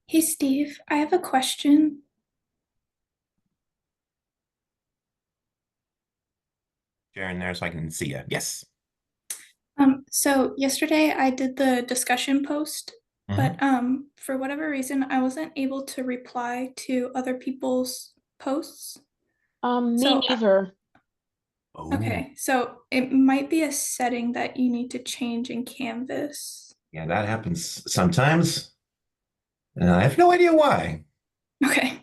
Hey Steve, I have a question. Sharing there so I can see you. Yes. So yesterday I did the discussion post, Hmm. but for whatever reason I wasn't able to reply to other people's posts. Me So neither. Oh, okay, so it might be a setting that you need to change in Canvas. yeah, that happens sometimes. I have no idea why. Okay.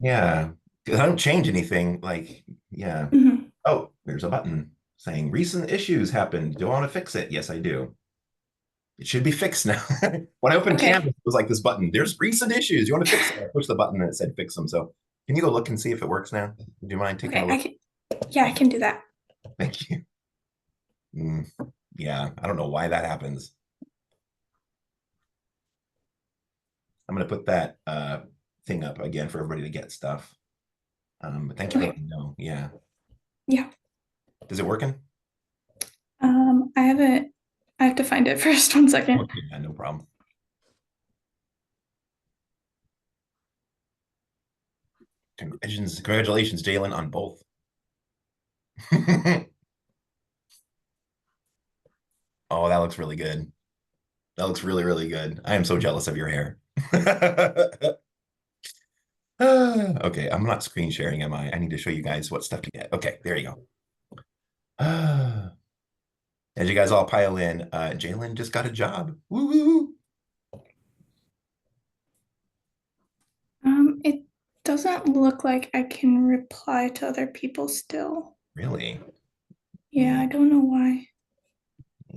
Yeah, 'cause I don't change anything. Like, yeah. Mhm. Oh, there's a button saying recent issues happened. Do I want to fix it? Yes, I do. It should be fixed now. When I opened Canvas, Okay. it was like this button. There's recent issues. You want to fix it? I pushed the button and it said fix them. So can you go look and see if it works now? Would you mind taking a Okay, look? yeah, I can do that. Thank you. Mm, yeah, I don't know why that happens. I'm gonna put that thing up again for everybody to get stuff. But thank you for Okay. letting me know. Yeah. Yeah. Is it working? I haven't I have to find it first. One second. Okay, yeah, no problem. Congratulations, Jalen, on both. Oh, that looks really good. That looks really, really good. I am so jealous of your hair. Okay, I'm not screen sharing, am I? I need to show you guys what stuff to get. Okay, there you go. As you guys all pile in, Jalen just got a job. Woo! It doesn't look like I can reply to other people still. Really? Yeah, I don't know why.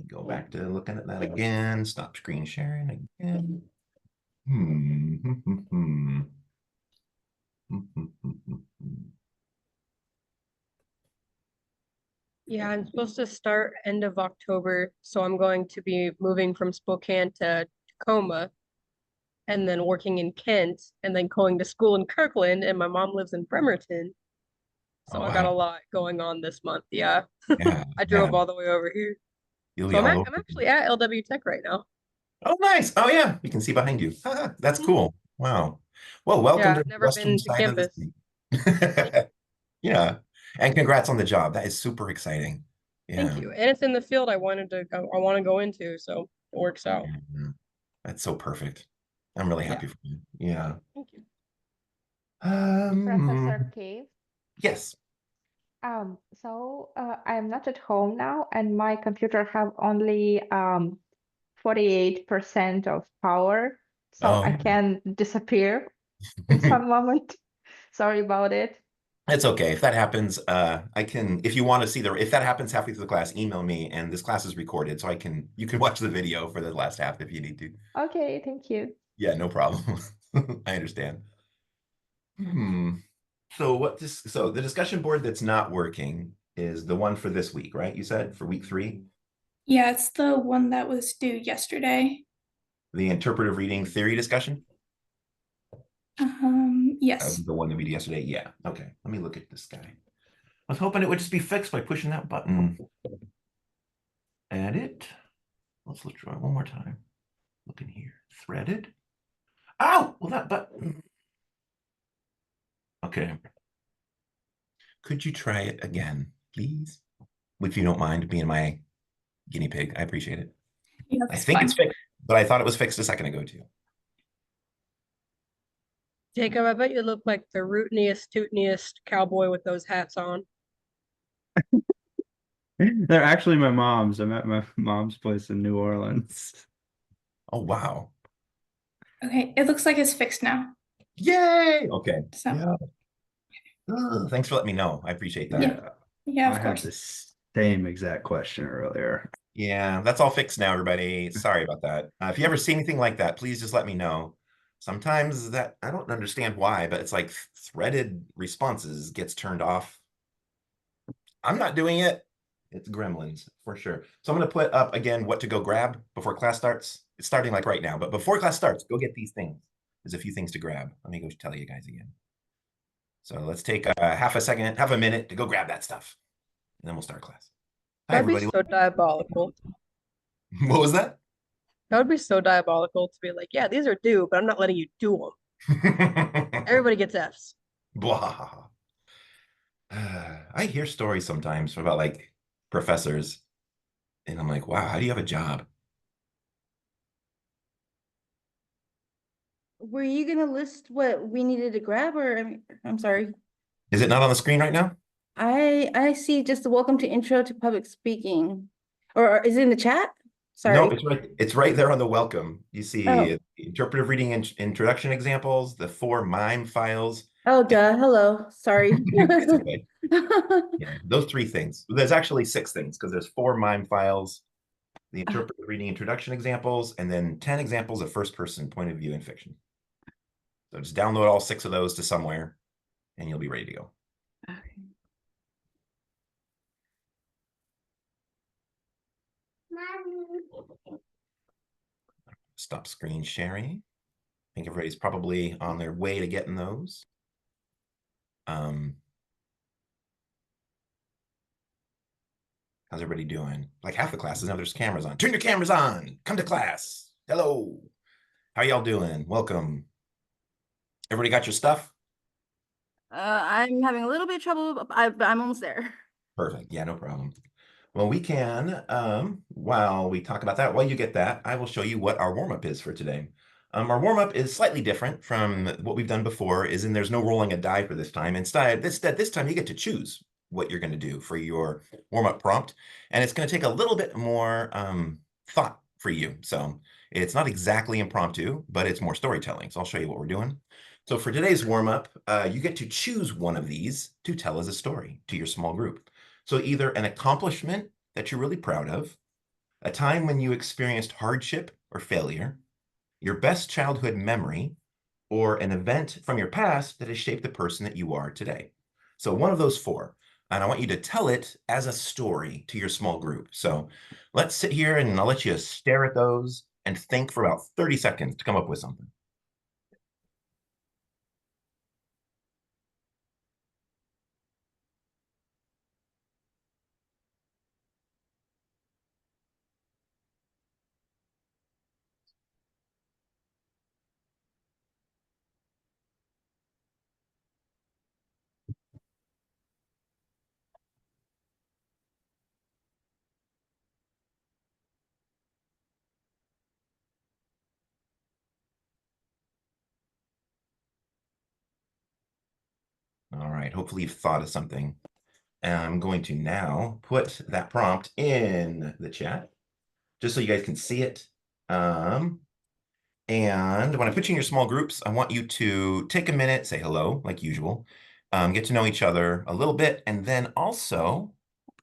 Go back to looking at that again. Stop screen sharing again. Hmm. Yeah, I'm supposed to start end of October, so I'm going to be moving from Spokane to Tacoma and then working in Kent and then going to school in Kirkland, and my mom lives in Bremerton. Oh So I got wow. a lot going on this month. Yeah. Yeah, I yeah. drove all the way over here. You'll be So I'm all at, over. I'm actually at LW Tech right now. Oh, nice. Oh yeah, you can see behind you. That's Mhm. cool. Wow. Well, welcome Yeah, to I've the never western been to side of the campus. state. Yeah. And congrats on the job. That is super exciting. Thank Yeah. you. And it's in the field I want to go into, so it works out. Mhm. That's so perfect. I'm really Yeah. happy for you. Yeah. Thank you. Professor Um, Cave. yes. I'm not at home now, and my computer have only 48% of power, so Oh, I can disappear in some moment. Sorry about it. it's okay. If that happens, I can, if you want to see if that happens halfway through the class, email me and this class is recorded. So you can watch the video for the last half if you need to. Okay, thank you. Yeah, no problem. I understand. Hmm. So the discussion board that's not working is the one for this week, right? You said for week 3, Yeah, it's the one that was due yesterday. the interpretive reading theory discussion. That was Yes. the one that we did yesterday. Yeah. Okay. Let me look at this guy. I was hoping it would just be fixed by pushing that button. Edit. Let's try it one more time. Look in here. Threaded. Oh, well, that button. Okay. Could you try it again, please? If you don't mind being my guinea pig, I appreciate it. Yeah, I that's think it's fine. fixed, but I thought it was fixed a second ago too. Jacob, I bet you look like the rootiniest, tootiniest cowboy with those hats on. They're actually my mom's. I'm at my mom's place in New Orleans. Oh, wow. Okay, it looks like it's fixed now. Yay. Okay. So, Yeah. Ugh, thanks for letting me know. I appreciate that. yeah. Yeah, Yeah, I of had course. the same exact question earlier. Yeah, that's all fixed now, everybody. Sorry about that. If you ever see anything like that, please just let me know. Sometimes that I don't understand why, but it's like threaded responses gets turned off. I'm not doing it. It's gremlins for sure. So I'm going to put up again what to go grab before class starts. It's starting like right now, but before class starts, go get these things. There's a few things to grab. Let me go tell you guys again. So let's take half a second, half a minute to go grab that stuff, and then we'll start class. Hi, That'd be everybody. so diabolical. What was that? That would be so diabolical to be like, yeah, these are due, but I'm not letting you do them. Everybody gets Fs. Blah. I hear stories sometimes about like professors, and I'm like, wow, how do you have a job? Were you gonna list what we needed to grab, or I'm sorry. Is it not on the screen right now? I see just the welcome to intro to public speaking. Or is it in the chat? No, Sorry. it's right there on the welcome. You Oh, see interpretive reading introduction examples, the 4 MIME files. oh, duh. Hello. Sorry. It's okay. Yeah, those 3 things. There's actually 6 things because there's 4 MIME files, the interpretive reading introduction examples, and then 10 examples of first person point of view in fiction. So just download all 6 of those to somewhere and you'll be ready to go. Okay. Stop screen sharing. I think everybody's probably on their way to getting those. How's everybody doing? Like half the classes now there's cameras on. Turn your cameras on. Come to class. Hello. How y'all doing? Welcome. Everybody got your stuff? I'm having a little bit of trouble, but I'm almost there. Perfect. Yeah, no problem. Well, we can, while we talk about that, while you get that, I will show you what our warm-up is for today. Our warm-up is slightly different from what we've done before, is in there's no rolling a die for this time. Instead, this time you get to choose what you're going to do for your warm-up prompt, and it's going to take a little bit more thought for you. So it's not exactly impromptu, but it's more storytelling. So I'll show you what we're doing. So for today's warm-up, you get to choose one of these to tell as a story to your small group. So either an accomplishment that you're really proud of, a time when you experienced hardship or failure, your best childhood memory, or an event from your past that has shaped the person that you are today. So one of those 4. And I want you to tell it as a story to your small group. So let's sit here and I'll let you stare at those and think for about 30 seconds to come up with something. All right, hopefully you've thought of something. And I'm going to now put that prompt in the chat, just so you guys can see it. And when I put you in your small groups, I want you to take a minute, say hello, like usual, get to know each other a little bit, and then also,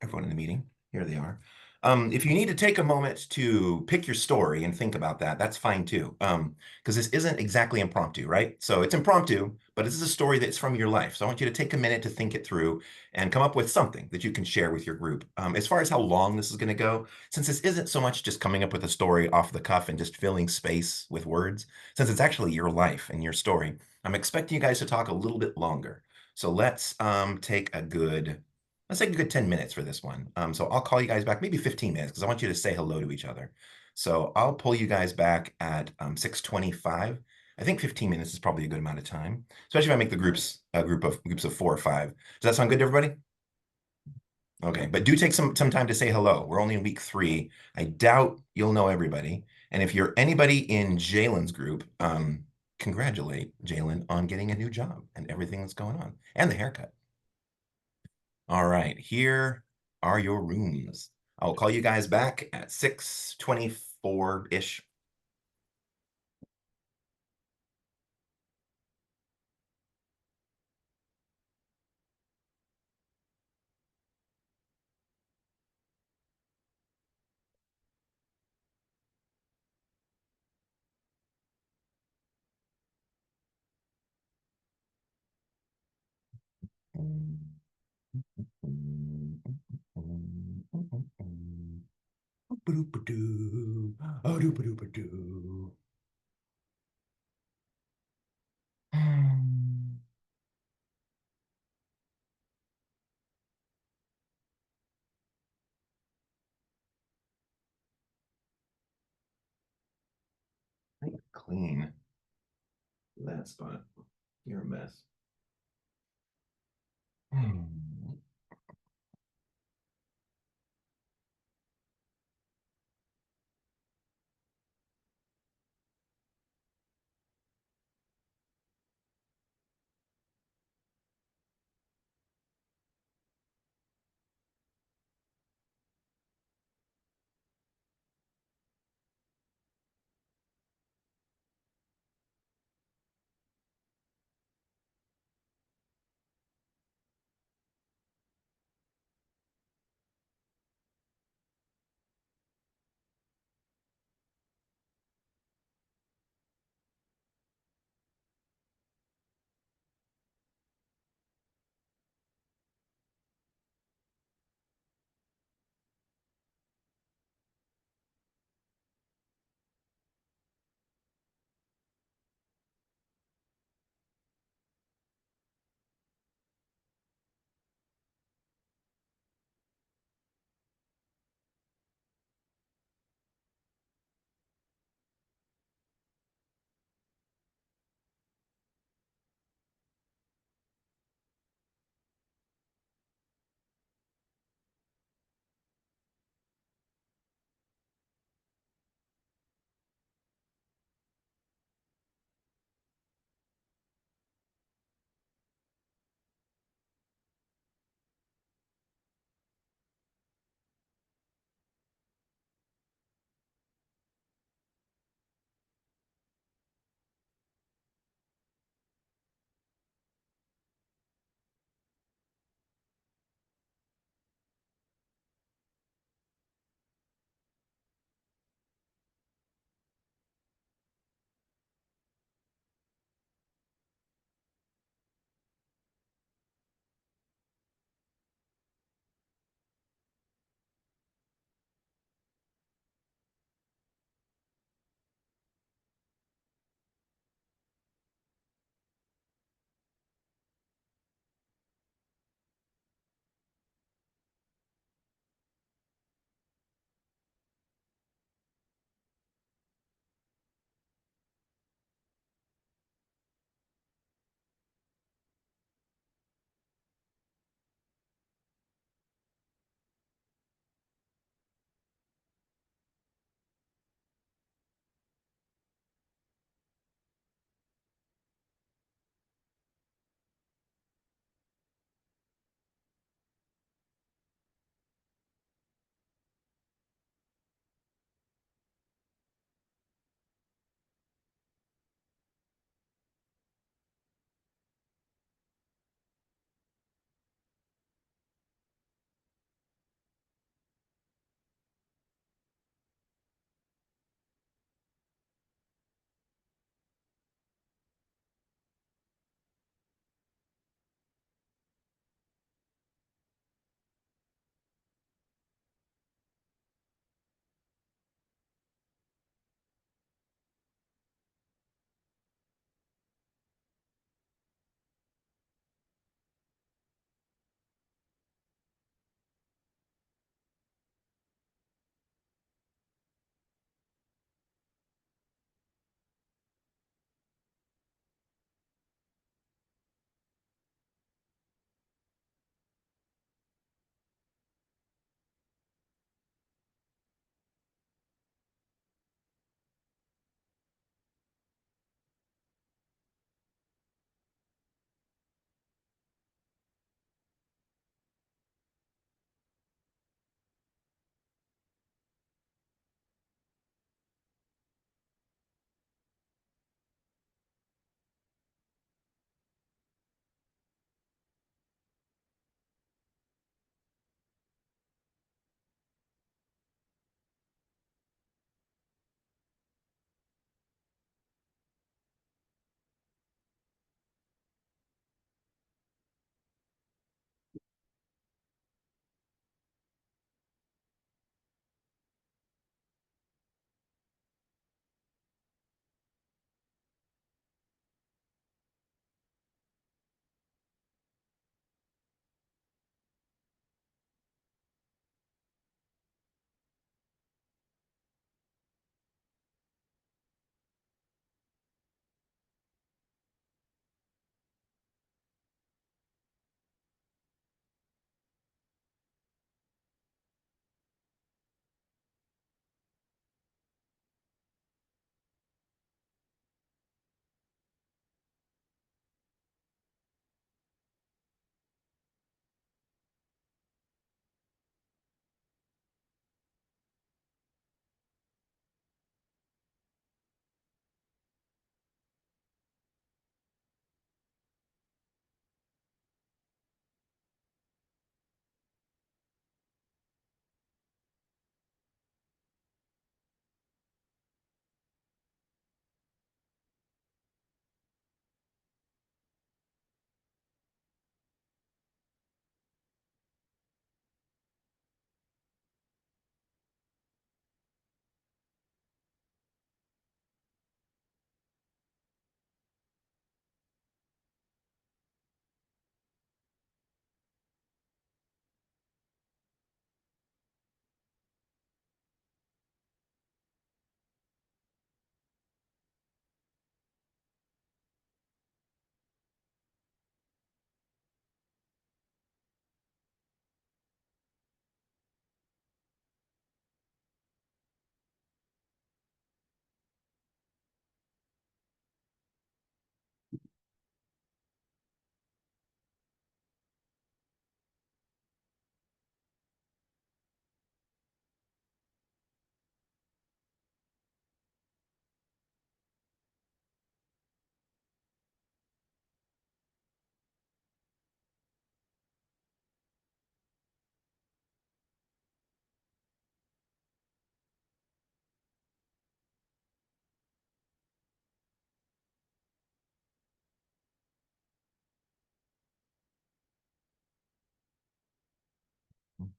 everyone in the meeting, here they are. If you need to take a moment to pick your story and think about that, that's fine too. Because this isn't exactly impromptu, right? So it's impromptu, but this is a story that's from your life. So I want you to take a minute to think it through and come up with something that you can share with your group. As far as how long this is going to go, since this isn't so much just coming up with a story off the cuff and just filling space with words, since it's actually your life and your story, I'm expecting you guys to talk a little bit longer. So let's take a good 10 minutes for this one. So I'll call you guys back, maybe 15 minutes, because I want you to say hello to each other. So I'll pull you guys back at 6:25. I think 15 minutes is probably a good amount of time, especially if I make the groups groups of 4 or 5. Does that sound good to everybody? Okay, but do take some time to say hello. We're only in week 3. I doubt you'll know everybody. And if you're anybody in Jalen's group, congratulate Jalen on getting a new job and everything that's going on, and the haircut. All right, here are your rooms. I'll call you guys back at 6:24-ish. clean that spot. You're a mess. Hmm.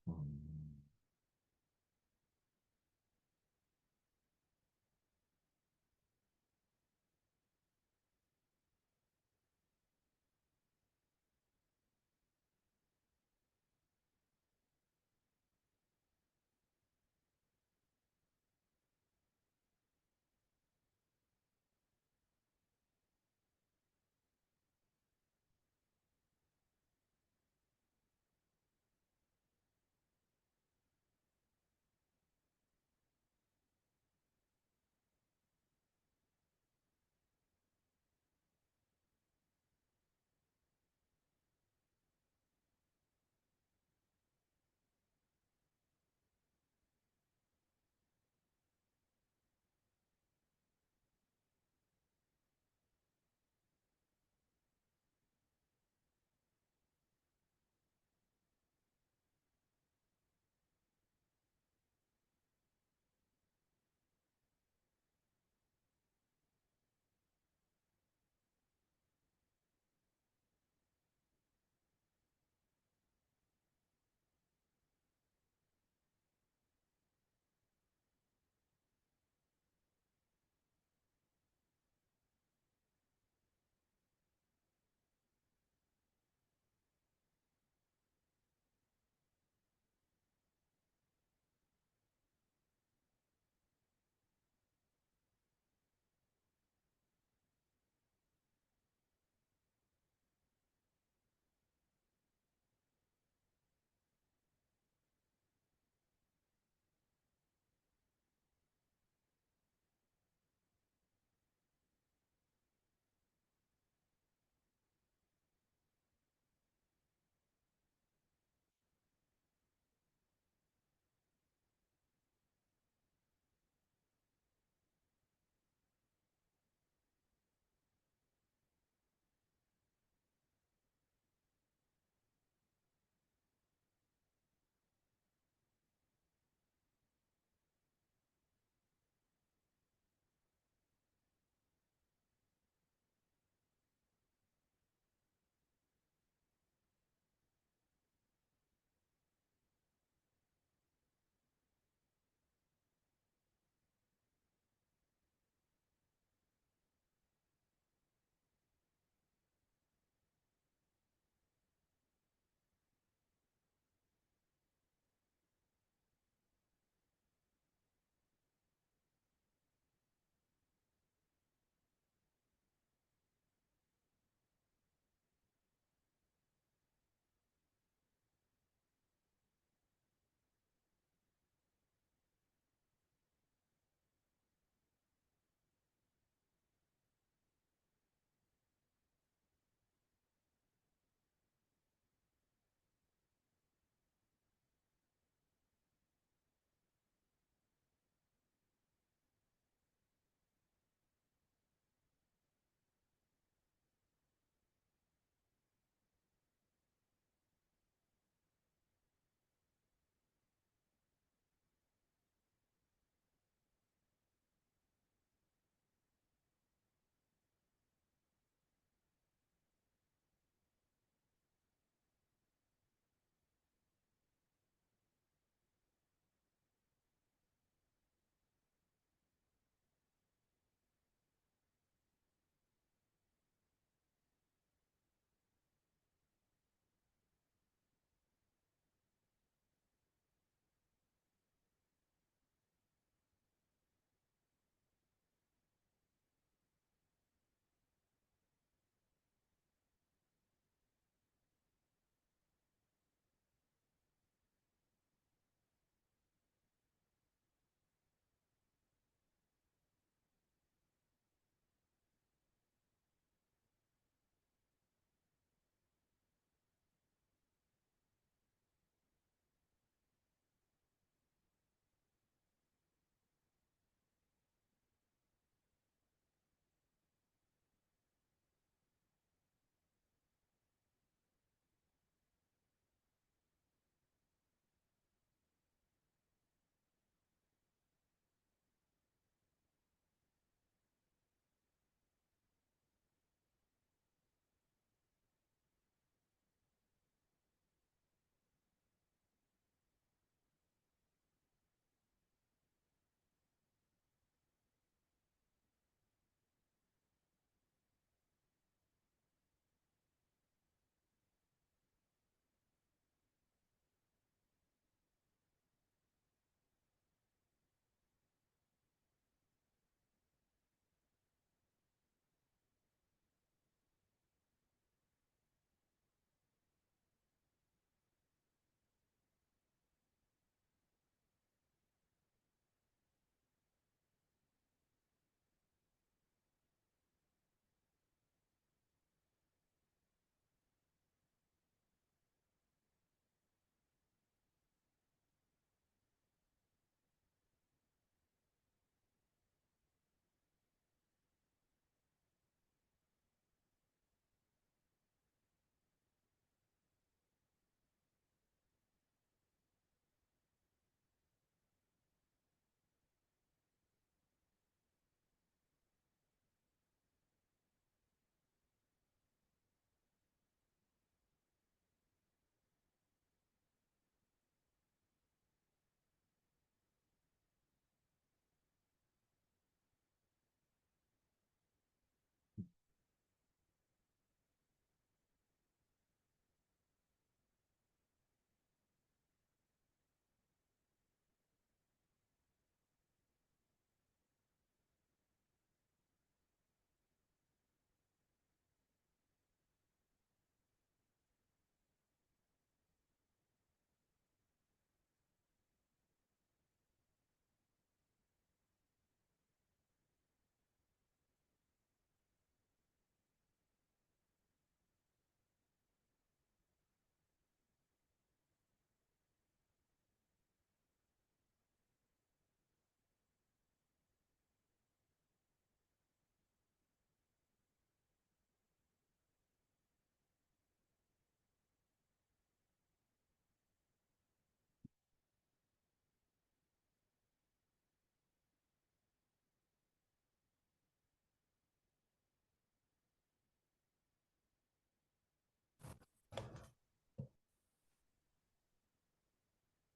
Hmm.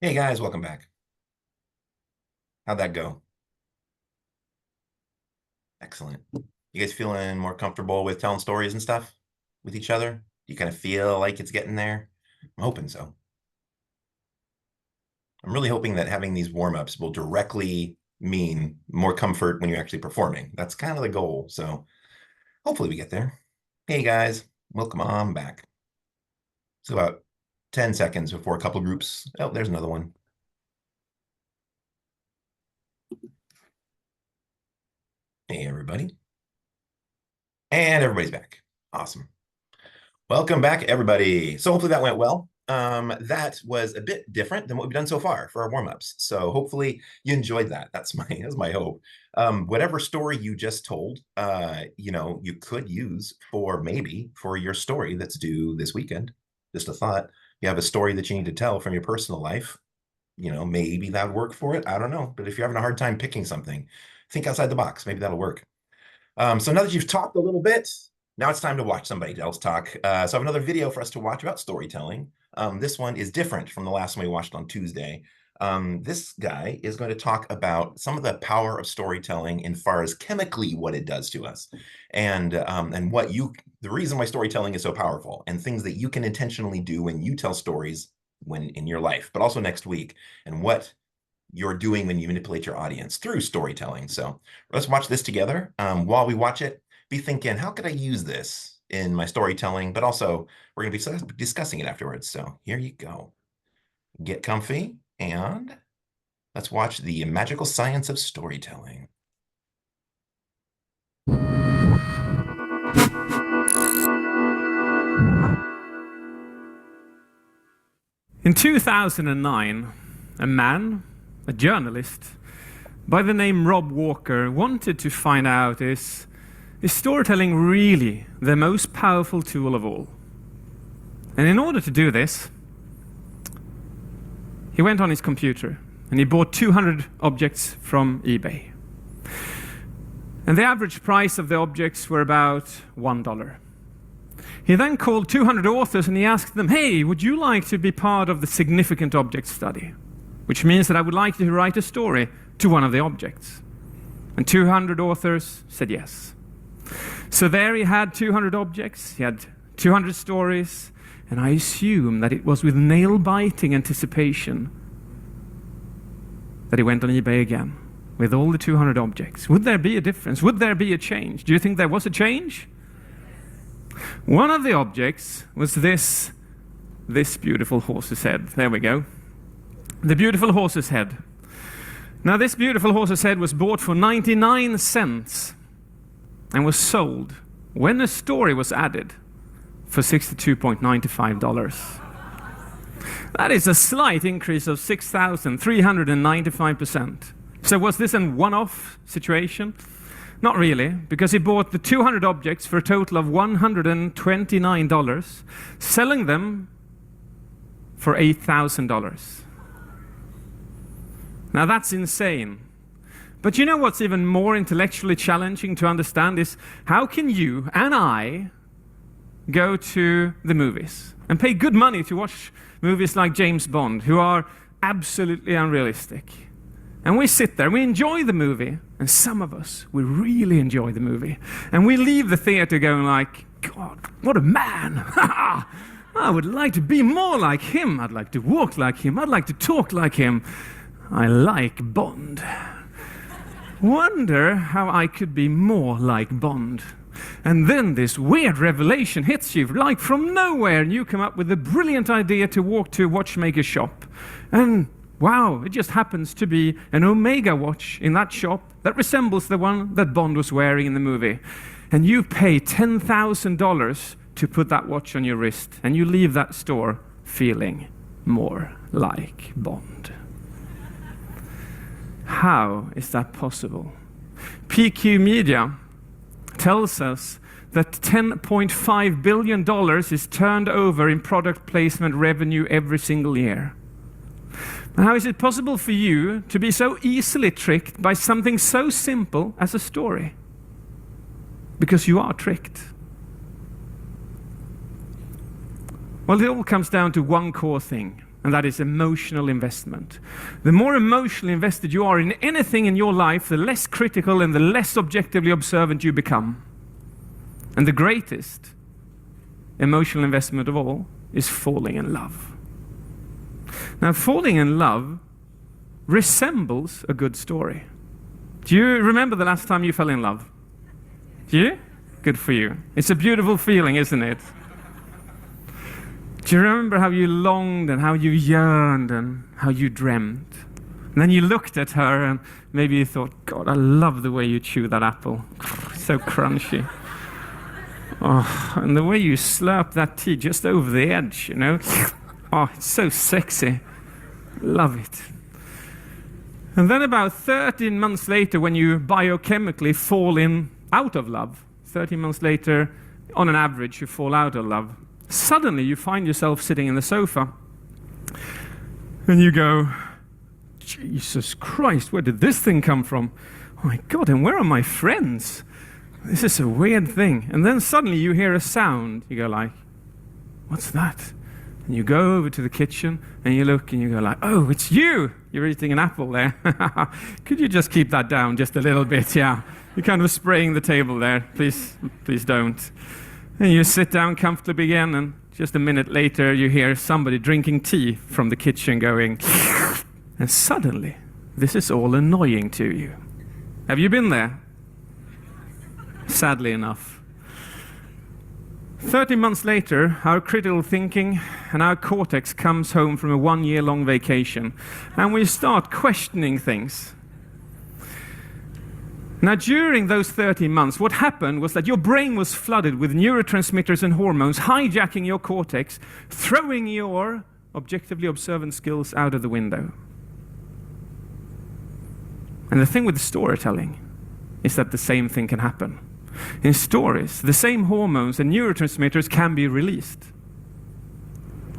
Hey guys, welcome back. How'd that go? Excellent. You guys feeling more comfortable with telling stories and stuff with each other? Do you kind of feel like it's getting there? I'm hoping so. I'm really hoping that having these warm-ups will directly mean more comfort when you're actually performing. That's kind of the goal. So hopefully we get there. Hey guys, welcome on back. It's about 10 seconds before a couple groups. Oh, there's another one. Hey, everybody. And everybody's back. Awesome. Welcome back, everybody. So hopefully that went well. That was a bit different than what we've done so far for our warm-ups. So hopefully you enjoyed that. That's my hope. Whatever story you just told, you could use for your story that's due this weekend. Just a thought. You have a story that you need to tell from your personal life. Maybe that would work for it. I don't know. But if you're having a hard time picking something, think outside the box. Maybe that'll work. So now that you've talked a little bit, now it's time to watch somebody else talk. So I have another video for us to watch about storytelling. This one is different from the last one we watched on Tuesday. This guy is going to talk about some of the power of storytelling in far as chemically what it does to us, and the reason why storytelling is so powerful, and things that you can intentionally do when you tell stories in your life, but also next week, and what you're doing when you manipulate your audience through storytelling. So let's watch this together. While we watch it, be thinking, how could I use this in my storytelling? But also, we're going to be discussing it afterwards. So here you go. Get comfy and let's watch the magical science of storytelling. In 2009, a man, a journalist, by the name Rob Walker, wanted to find out is storytelling really the most powerful tool of all? And in order to do this, he went on his computer and he bought 200 objects from eBay. And the average price of the objects were about $1. He then called 200 authors and he asked them, hey, would you like to be part of the significant object study? Which means that I would like you to write a story to one of the objects. And 200 authors said yes. So there he had 200 objects, he had 200 stories, and I assume that it was with nail-biting anticipation that he went on eBay again with all the 200 objects. Would there be a difference? Would there be a change? Do you think there was a change? One of the objects was this beautiful horse's head. There we go. The beautiful horse's head. Now this beautiful horse's head was bought for 99 cents and was sold when a story was added for $62.95. That is a slight increase of 6,395%. So was this a one-off situation? Not really, because he bought the 200 objects for a total of $129, selling them for $8,000. Now that's insane. But you know what's even more intellectually challenging to understand is how can you and I go to the movies and pay good money to watch movies like James Bond, who are absolutely unrealistic. And we sit there, we enjoy the movie, and some of us, we really enjoy the movie. And we leave the theater going like, God, what a man! I would like to be more like him. I'd like to walk like him. I'd like to talk like him. I like Bond. Wonder how I could be more like Bond. And then this weird revelation hits you like from nowhere, and you come up with a brilliant idea to walk to a watchmaker's shop. And wow, it just happens to be an Omega watch in that shop that resembles the one that Bond was wearing in the movie. And you pay $10,000 to put that watch on your wrist, and you leave that store feeling more like Bond. How is that possible? PQ Media tells us that $10.5 billion is turned over in product placement revenue every single year. How is it possible for you to be so easily tricked by something so simple as a story? Because you are tricked. Well, it all comes down to one core thing. and that is emotional investment. The more emotionally invested you are in anything in your life, the less critical and the less objectively observant you become. And the greatest emotional investment of all is falling in love. Now, falling in love resembles a good story. Do you remember the last time you fell in love? Do you? Good for you. It's a beautiful feeling, isn't it? Do you remember how you longed and how you yearned and how you dreamt? And then you looked at her and maybe you thought, God, I love the way you chew that apple. So crunchy. Oh, and the way you slurp that tea just over the edge, you know? Oh, it's so sexy. Love it. And then about 13 months later, when you biochemically fall out of love, 13 months later, on an average, you fall out of love. Suddenly, you find yourself sitting in the sofa. And you go, Jesus Christ, where did this thing come from? Oh my God, and where are my friends? This is a weird thing. And then suddenly you hear a sound. You go like, what's that? And you go over to the kitchen and you look and you go like, oh, it's you. You're eating an apple there. Could you just keep that down just a little bit? Yeah. You're kind of spraying the table there. Please don't. And you sit down comfortably again, and just a minute later you hear somebody drinking tea from the kitchen going, and suddenly this is all annoying to you. Have you been there? Sadly enough. 30 months later, our critical thinking and our cortex comes home from a 1-year-long vacation, and we start questioning things. Now, during those 30 months, what happened was that your brain was flooded with neurotransmitters and hormones, hijacking your cortex, throwing your objectively observant skills out of the window. And the thing with storytelling is that the same thing can happen. In stories, the same hormones and neurotransmitters can be released.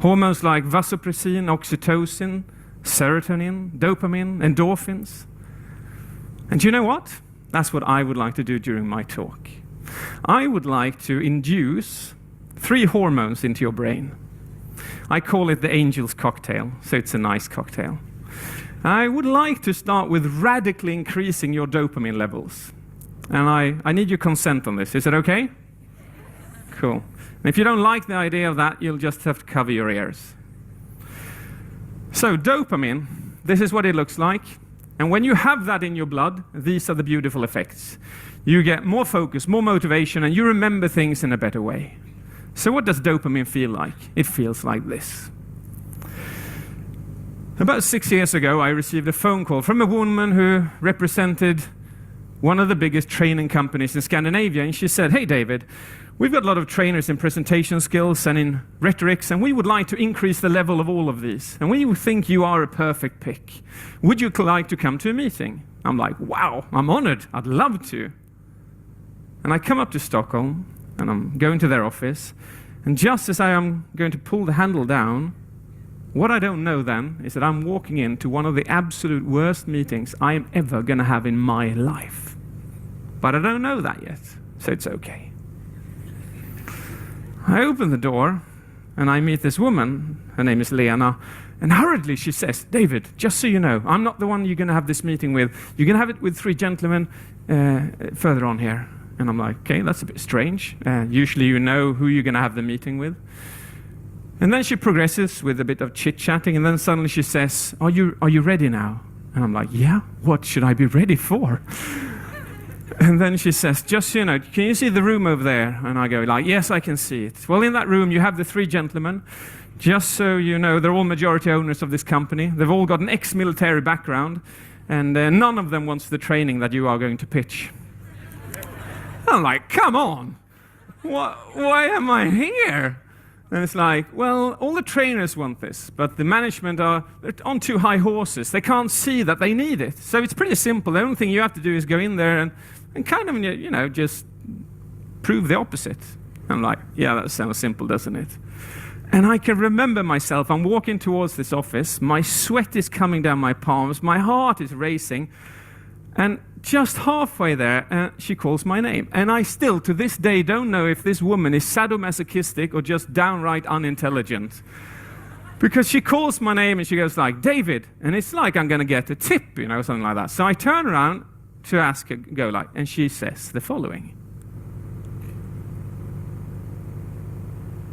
Hormones like vasopressin, oxytocin, serotonin, dopamine, endorphins. And do you know what? That's what I would like to do during my talk. I would like to induce 3 hormones into your brain. I call it the angel's cocktail, so it's a nice cocktail. I would like to start with radically increasing your dopamine levels. And I need your consent on this. Is it okay? Cool. And if you don't like the idea of that, you'll just have to cover your ears. So dopamine, this is what it looks like. And when you have that in your blood, these are the beautiful effects. You get more focus, more motivation, and you remember things in a better way. So what does dopamine feel like? It feels like this. About 6 years ago, I received a phone call from a woman who represented one of the biggest training companies in Scandinavia, and she said, hey David, we've got a lot of trainers in presentation skills and in rhetorics, and we would like to increase the level of all of these. And we think you are a perfect pick. Would you like to come to a meeting? I'm like, wow, I'm honored. I'd love to. And I come up to Stockholm, and I'm going to their office, and just as I am going to pull the handle down, what I don't know then is that I'm walking into one of the absolute worst meetings I am ever going to have in my life. But I don't know that yet, so it's okay. I open the door, and I meet this woman. Her name is Lena. And hurriedly she says, David, just so you know, I'm not the one you're going to have this meeting with. You're going to have it with 3 gentlemen further on here. And I'm like, okay, that's a bit strange. Usually you know who you're going to have the meeting with. And then she progresses with a bit of chit-chatting, and then suddenly she says, are you ready now? And I'm like, yeah, what should I be ready for? And then she says, just so you know, can you see the room over there? And I go like, yes, I can see it. Well, in that room, you have the 3 gentlemen. Just so you know, they're all majority owners of this company. They've all got an ex-military background, and none of them wants the training that you are going to pitch. I'm like, come on. Why am I here? And it's like, well, all the trainers want this, but the management they're on too high horses. They can't see that they need it. So it's pretty simple. The only thing you have to do is go in there and kind of, you know, just prove the opposite. I'm like, yeah, that sounds simple, doesn't it? And I can remember myself. I'm walking towards this office. My sweat is coming down my palms. My heart is racing. And just halfway there, she calls my name. And I still, to this day, don't know if this woman is sadomasochistic or just downright unintelligent. Because she calls my name and she goes like, David, and it's like I'm going to get a tip, you know, something like that. So I turn around to ask her, go like, and she says the following.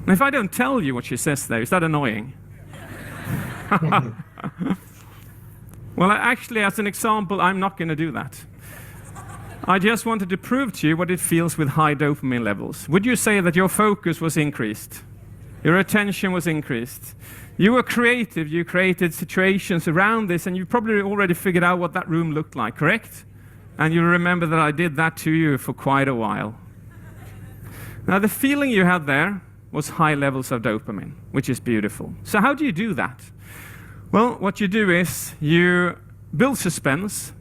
And if I don't tell you what she says there, is that annoying? Well, actually, as an example, I'm not going to do that. I just wanted to prove to you what it feels with high dopamine levels. Would you say that your focus was increased? Your attention was increased? You were creative, you created situations around this, and you probably already figured out what that room looked like, correct? And you remember that I did that to you for quite a while. Now, the feeling you had there was high levels of dopamine, which is beautiful. So how do you do that? Well, what you do is you build suspense,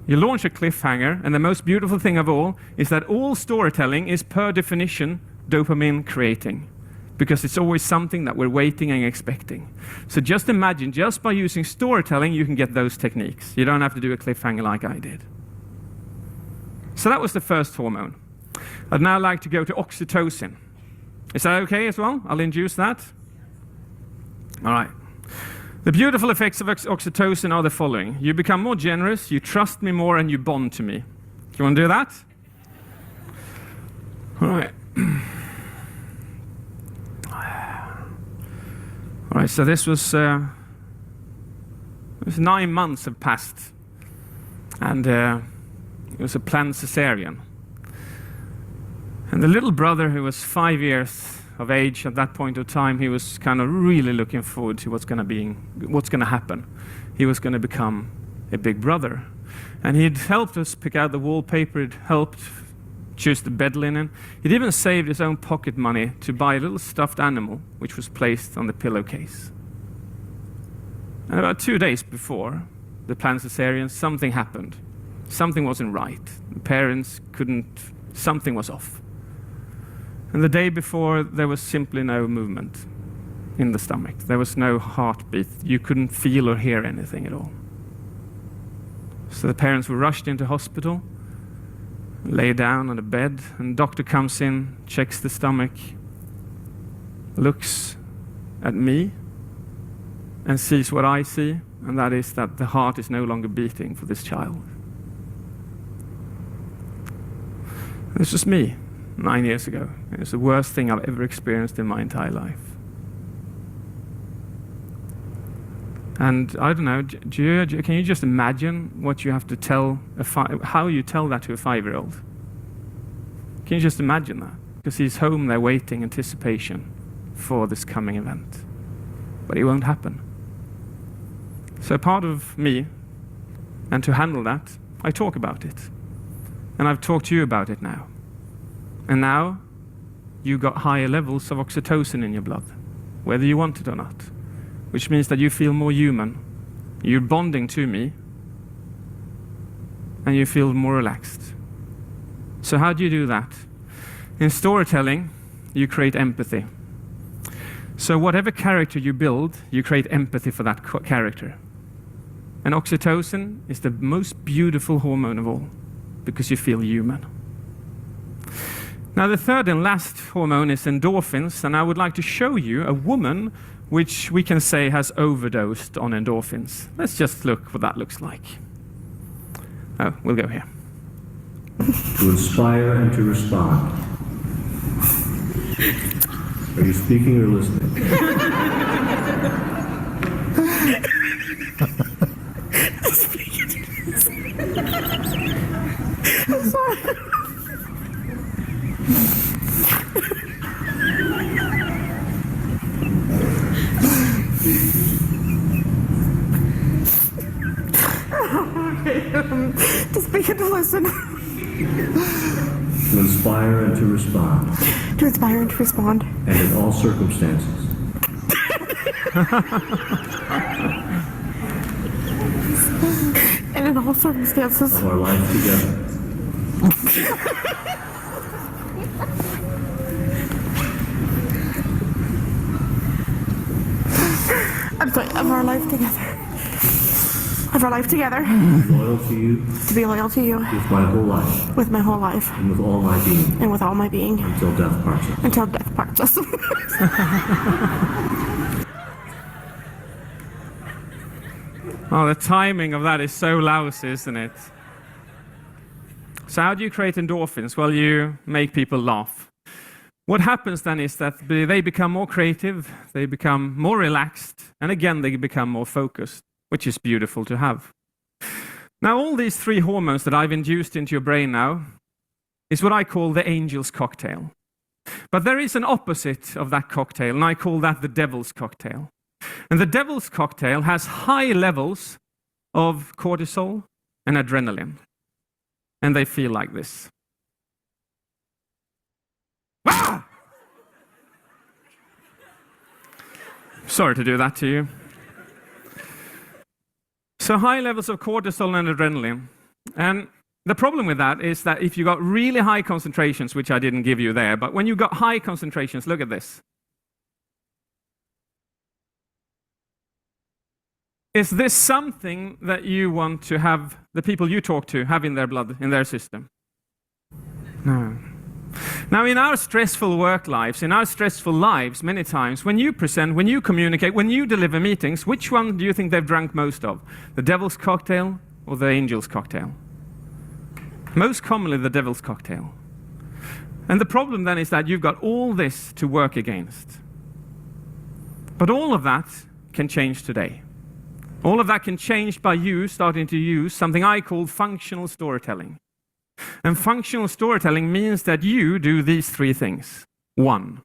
you launch a cliffhanger, and the most beautiful thing of all is that all storytelling is per definition dopamine creating, because it's always something that we're waiting and expecting. So just imagine, just by using storytelling, you can get those techniques. You don't have to do a cliffhanger like I did. So that was the first hormone. I'd now like to go to oxytocin. Is that okay as well? I'll induce that. All right. The beautiful effects of oxytocin are the following. You become more generous, you trust me more, and you bond to me. Do you want to do that? All right. All right, so this was 9 months have passed, and it was a planned cesarean. And the little brother, who was 5 years of age at that point of time, he was kind of really looking forward to what's going to happen. He was going to become a big brother. And he'd helped us pick out the wallpaper, he'd helped choose the bed linen. He'd even saved his own pocket money to buy a little stuffed animal, which was placed on the pillowcase. And about 2 days before the planned cesarean, something happened. Something wasn't right. The parents something was off. And the day before, there was simply no movement in the stomach. There was no heartbeat. You couldn't feel or hear anything at all. So the parents were rushed into hospital, lay down on a bed, and the doctor comes in, checks the stomach, looks at me, and sees what I see, and that is that the heart is no longer beating for this child. This was me 9 years ago. It was the worst thing I've ever experienced in my entire life. And I don't know, can you just imagine what you have to tell, how you tell that to a 5-year-old? Can you just imagine that? Because he's home there waiting, anticipation for this coming event. But it won't happen. So part of me, and to handle that, I talk about it. And I've talked to you about it now. And now, you got higher levels of oxytocin in your blood, whether you want it or not. Which means that you feel more human. You're bonding to me, and you feel more relaxed. So how do you do that? In storytelling, you create empathy. So whatever character you build, you create empathy for that character. And oxytocin is the most beautiful hormone of all, because you feel human. Now the third and last hormone is endorphins, and I would like to show you a woman which we can say has overdosed on endorphins. Let's just look what that looks like. Oh, we'll go here. To inspire and to respond. Are you speaking or listening? I'm sorry. To speak and to listen. To inspire and to respond. To inspire and to respond. And in all circumstances. And in all circumstances. Of our life together. I'm sorry, of our life together. Of our life together. Loyal to you. To be loyal to you. With my whole life. With my whole life. And with all my being. And with all my being. Until death parts us. Until death parts us. Oh, the timing of that is so lousy, isn't it? So how do you create endorphins? Well, you make people laugh. What happens then is that they become more creative, they become more relaxed, and again, they become more focused, which is beautiful to have. Now, all these three hormones that I've induced into your brain now is what I call the angel's cocktail. But there is an opposite of that cocktail, and I call that the devil's cocktail. And the devil's cocktail has high levels of cortisol and adrenaline. And they feel like this. Ah! Sorry to do that to you. So high levels of cortisol and adrenaline. And the problem with that is that if you got really high concentrations, which I didn't give you there, but when you got high concentrations, look at this. Is this something that you want to have the people you talk to have in their blood, in their system? No. Now, in our stressful work lives, in our stressful lives, many times, when you present, when you communicate, when you deliver meetings, which one do you think they've drunk most of? The devil's cocktail or the angel's cocktail? Most commonly, the devil's cocktail. And the problem then is that you've got all this to work against. But all of that can change today. All of that can change by you starting to use something I call functional storytelling. And functional storytelling means that you do these three things. 1,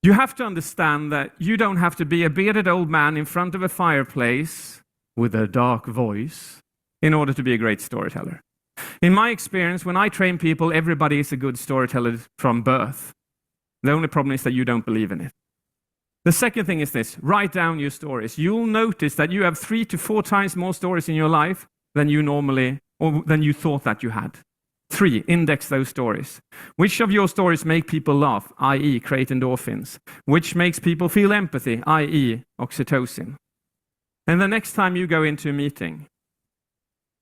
you have to understand that you don't have to be a bearded old man in front of a fireplace with a dark voice in order to be a great storyteller. In my experience, when I train people, everybody is a good storyteller from birth. The only problem is that you don't believe in it. The second thing is this: write down your stories. You'll notice that you have 3 to 4 times more stories in your life than you normally, or than you thought that you had. 3, index those stories. Which of your stories make people laugh, i.e. create endorphins? Which makes people feel empathy, i.e. oxytocin? And the next time you go into a meeting,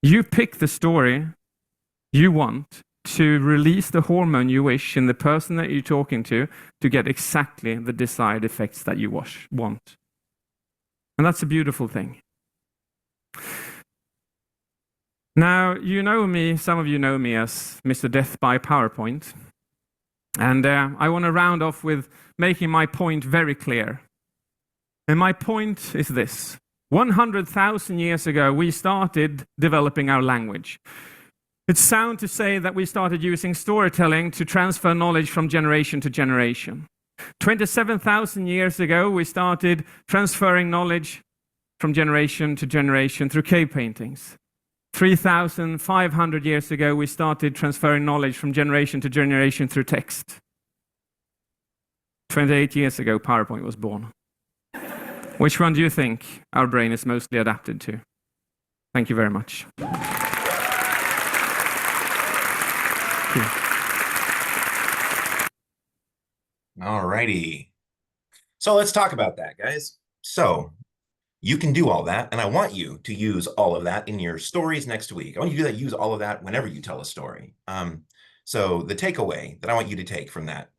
you pick the story you want to release the hormone you wish in the person that you're talking to get exactly the desired effects that you want. And that's a beautiful thing. Now, you know me, some of you know me as Mr. Death by PowerPoint. And I want to round off with making my point very clear. And my point is this: 100,000 years ago, we started developing our language. It's sound to say that we started using storytelling to transfer knowledge from generation to generation. 27,000 years ago, we started transferring knowledge from generation to generation through cave paintings. 3,500 years ago, we started transferring knowledge from generation to generation through text. 28 years ago, PowerPoint was born. Which one do you think our brain is mostly adapted to? Thank you very much. All righty. So let's talk about that, guys. So you can do all that, and I want you to use all of that in your stories next week. I want you to do that, use all of that whenever you tell a story. So the takeaway that I want you to take from that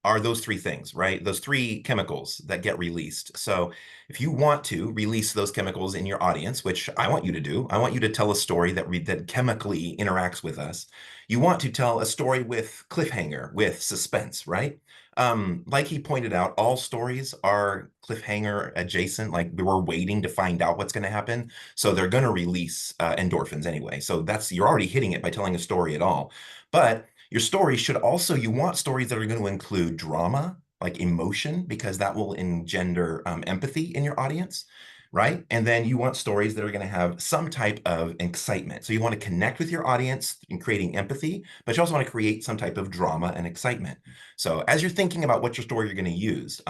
are those 3 things, right? Those 3 chemicals that get released. So if you want to release those chemicals in your audience, which I want you to do, I want you to tell a story that chemically interacts with us. You want to tell a story with cliffhanger, with suspense, right? Like he pointed out, all stories are cliffhanger adjacent. Like we're waiting to find out what's going to happen. So they're going to release endorphins anyway. So you're already hitting it by telling a story at all. But your story should also, you want stories that are going to include drama, like emotion, because that will engender empathy in your audience, right? And then you want stories that are going to have some type of excitement. So you want to connect with your audience in creating empathy, but you also want to create some type of drama and excitement. So as you're thinking about what your story you're going to use,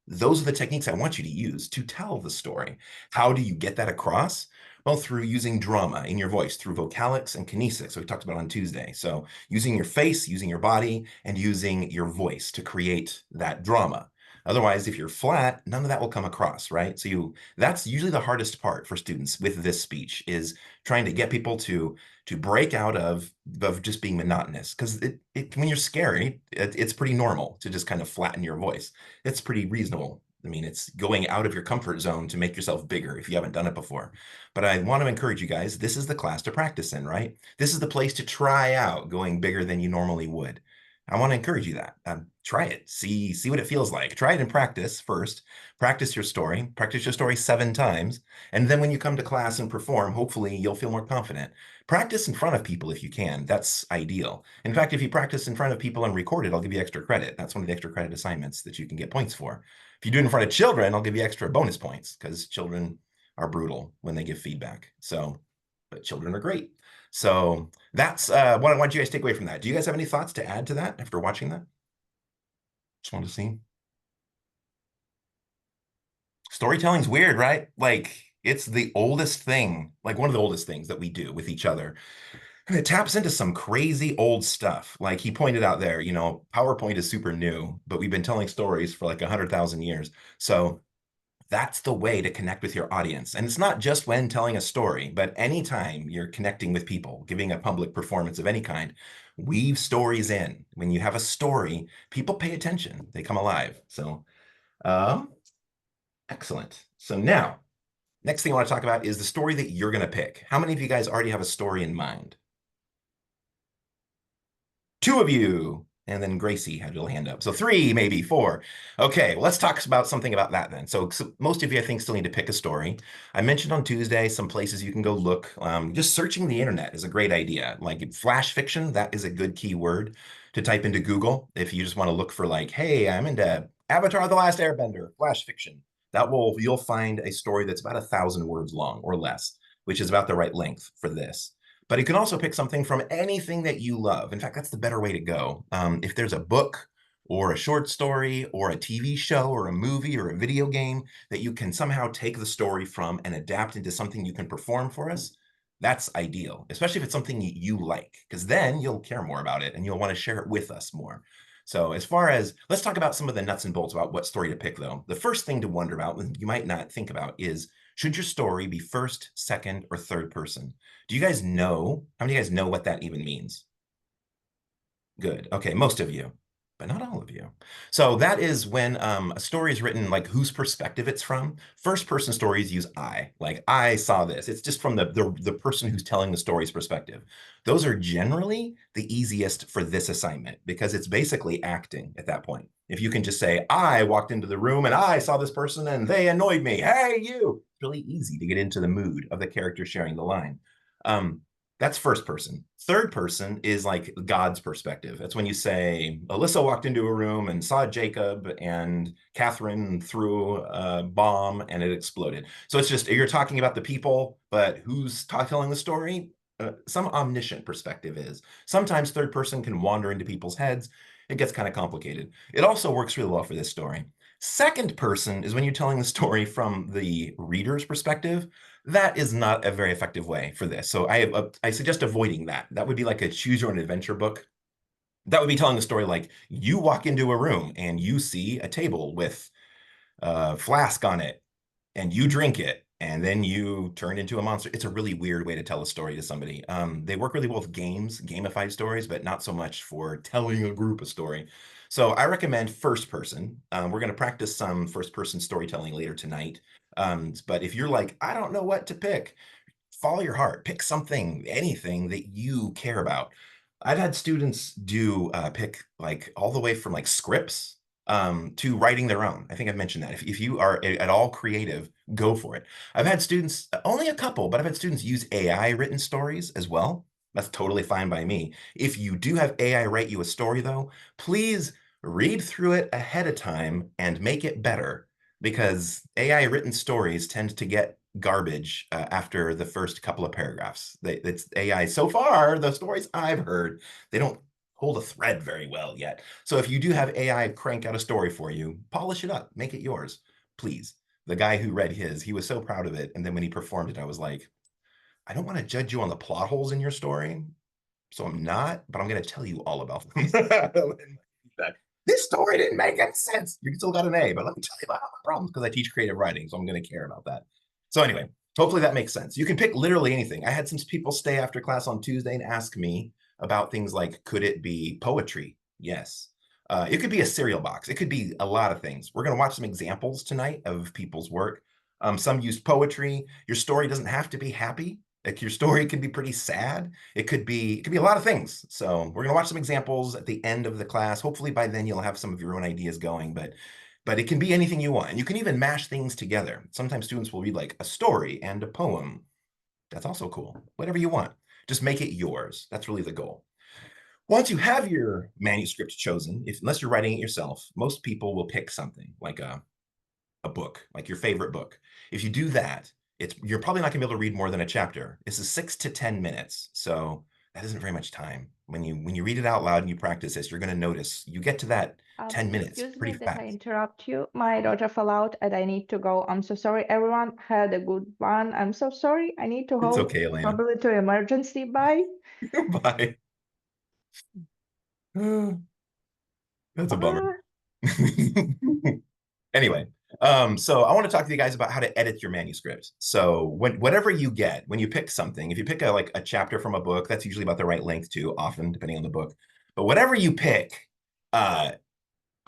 those are the techniques I want you to use to tell the story. How do you get that across? Well, through using drama in your voice, through vocalics and kinesics, we talked about on Tuesday. So using your face, using your body, and using your voice to create that drama. Otherwise, if you're flat, none of that will come across, right? So that's usually the hardest part for students with this speech, is trying to get people to break out of just being monotonous. Because when you're scary, it's pretty normal to just kind of flatten your voice. It's pretty reasonable I mean, it's going out of your comfort zone to make yourself bigger if you haven't done it before. But I want to encourage you guys, this is the class to practice in, right? This is the place to try out going bigger than you normally would. I want to encourage you that. Try it. See what it feels like. Try it in practice first. Practice your story. Practice your story 7 times. And then when you come to class and perform, hopefully you'll feel more confident. Practice in front of people if you can. That's ideal. In fact, if you practice in front of people and record it, I'll give you extra credit. That's one of the extra credit assignments that you can get points for. If you do it in front of children, I'll give you extra bonus points because children are brutal when they give feedback. So, but children are great. So that's what I want you guys to take away from that. Do you guys have any thoughts to add to that after watching that? Just want to see. Storytelling's weird, right? Like it's the oldest thing, like one of the oldest things that we do with each other. And it taps into some crazy old stuff. Like he pointed out there, you know, PowerPoint is super new, but we've been telling stories for like 100,000 years. So that's the way to connect with your audience. And it's not just when telling a story, but anytime you're connecting with people, giving a public performance of any kind, weave stories in. When you have a story, people pay attention, they come alive. So, excellent. So now, next thing I want to talk about is the story that you're going to pick. How many of you guys already have a story in mind? 2 of you. And then Gracie had your hand up. So 3, maybe 4. Okay, well, let's talk about something about that then. So most of you, I think, still need to pick a story. I mentioned on Tuesday some places you can go look. Just searching the internet is a great idea. Like flash fiction, that is a good keyword to type into Google. If you just want to look for like, hey, I'm into Avatar: The Last Airbender, flash fiction. You'll find a story that's about 1,000 words long or less, which is about the right length for this. But you can also pick something from anything that you love. In fact, that's the better way to go. If there's a book or a short story or a TV show or a movie or a video game that you can somehow take the story from and adapt into something you can perform for us, that's ideal, especially if it's something you like, because then you'll care more about it and you'll want to share it with us more. So as far as, let's talk about some of the nuts and bolts about what story to pick though. The first thing to wonder about, you might not think about, is should your story be first, second, or third person? Do you guys know, how many of you guys know what that even means? Good, okay, most of you, but not all of you. So that is when a story is written, like whose perspective it's from. First person stories use I, like I saw this. It's just from the person who's telling the story's perspective. Those are generally the easiest for this assignment because it's basically acting at that point. If you can just say, I walked into the room and I saw this person and they annoyed me. Hey, you. It's really easy to get into the mood of the character sharing the line. That's first person. Third person is like God's perspective. That's when you say, Alyssa walked into a room and saw Jacob and Catherine threw a bomb and it exploded. So it's just, you're talking about the people, but who's telling the story? Some omniscient perspective is. Sometimes third person can wander into people's heads. It gets kind of complicated. It also works really well for this story. Second person is when you're telling the story from the reader's perspective. That is not a very effective way for this. So I suggest avoiding that. That would be like a choose your own adventure book. That would be telling the story like you walk into a room and you see a table with a flask on it and you drink it and then you turn into a monster. It's a really weird way to tell a story to somebody. They work really well with games, gamified stories, but not so much for telling a group a story. So I recommend first person. We're going to practice some first person storytelling later tonight. But if you're like, I don't know what to pick, follow your heart, pick something, anything that you care about. I've had students do pick like all the way from like scripts to writing their own. I think I've mentioned that. If you are at all creative, go for it. I've had students, only a couple, but I've had students use AI written stories as well. That's totally fine by me. If you do have AI write you a story though, please read through it ahead of time and make it better, because AI written stories tend to get garbage after the first couple of paragraphs. It's AI. So far, the stories I've heard, they don't hold a thread very well yet. So if you do have AI crank out a story for you, polish it up, make it yours, please. The guy who read his, he was so proud of it. And then when he performed it, I was like, I don't want to judge you on the plot holes in your story. So I'm not, but I'm going to tell you all about them. This story didn't make any sense. You still got an A, but let me tell you about my problems because I teach creative writing, so I'm going to care about that. So anyway, hopefully that makes sense. You can pick literally anything. I had some people stay after class on Tuesday and ask me about things like, could it be poetry? Yes. It could be a cereal box. It could be a lot of things. We're going to watch some examples tonight of people's work. Some use poetry. Your story doesn't have to be happy. Like your story could be pretty sad. It could be a lot of things. So we're going to watch some examples at the end of the class. Hopefully by then you'll have some of your own ideas going, but it can be anything you want. And you can even mash things together. Sometimes students will read like a story and a poem. That's also cool. Whatever you want. Just make it yours. That's really the goal. Once you have your manuscript chosen, unless you're writing it yourself, most people will pick something like a book, like your favorite book. If you do that, you're probably not gonna be able to read more than a chapter. This is 6 to 10 minutes. So that isn't very much time. When you read it out loud and you practice this, you're gonna notice you get to that 10 minutes Excuse pretty me that I fast. interrupt you. My daughter fell out and I need to go. I'm so sorry. Everyone had a good one. I'm so sorry. I need to It's hold okay, Elena. probably to emergency. Bye. Bye. That's a bummer. Anyway, so I want to talk to you guys about how to edit your manuscript. So whatever you get, when you pick something, if you pick a chapter from a book, that's usually about the right length too, often depending on the book. But whatever you pick, I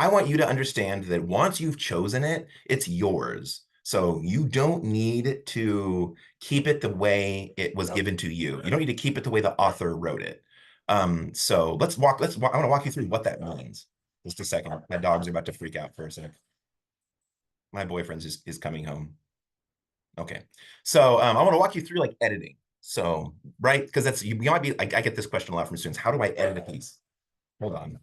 want you to understand that once you've chosen it, it's yours. So you don't need to keep it the way it was given to you. You don't need to keep it the way the author wrote it. So I want to walk you through what that means. Just a second. My dogs are about to freak out for a sec. My boyfriend is coming home. Okay. So I want to walk you through like editing. So, right, because that's you might be I get this question a lot from students. How do I edit a piece? Hold on.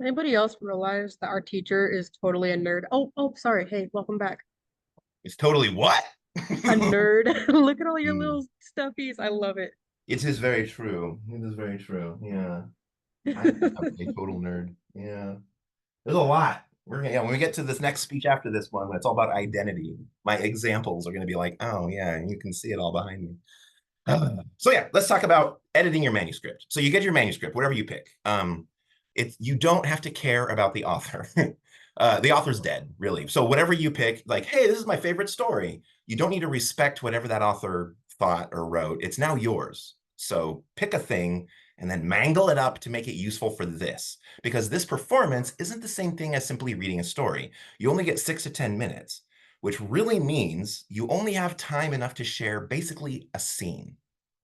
Anybody else realize that our teacher is totally a nerd? Oh, sorry. Hey, welcome back. It's totally what? A nerd. Look at all your little stuffies. I love it. It is very true. It is very true. Yeah. I'm a total nerd. Yeah. There's a lot. When we get to this next speech after this one, it's all about identity. My examples are going to be like, oh yeah, you can see it all behind me. So yeah, let's talk about editing your manuscript. So you get your manuscript, whatever you pick. You don't have to care about the author. The author's dead, really. So whatever you pick, like, hey, this is my favorite story. You don't need to respect whatever that author thought or wrote. It's now yours. So pick a thing and then mangle it up to make it useful for this. Because this performance isn't the same thing as simply reading a story. You only get 6 to 10 minutes, which really means you only have time enough to share basically a scene,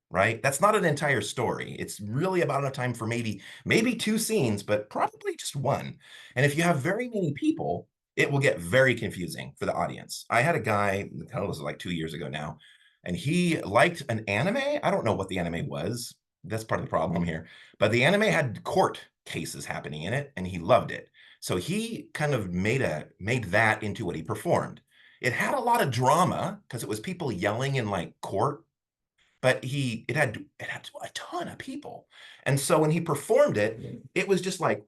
right? That's not an entire story. It's really about enough time for maybe 2 scenes, but probably just one. And if you have very many people, it will get very confusing for the audience. I had a guy, this was like 2 years ago now, and he liked an anime. I don't know what the anime was. That's part of the problem here. But the anime had court cases happening in it, and he loved it. So he kind of made that into what he performed. It had a lot of drama because it was people yelling in like court, but it had a ton of people. And so when he performed it, it was just like,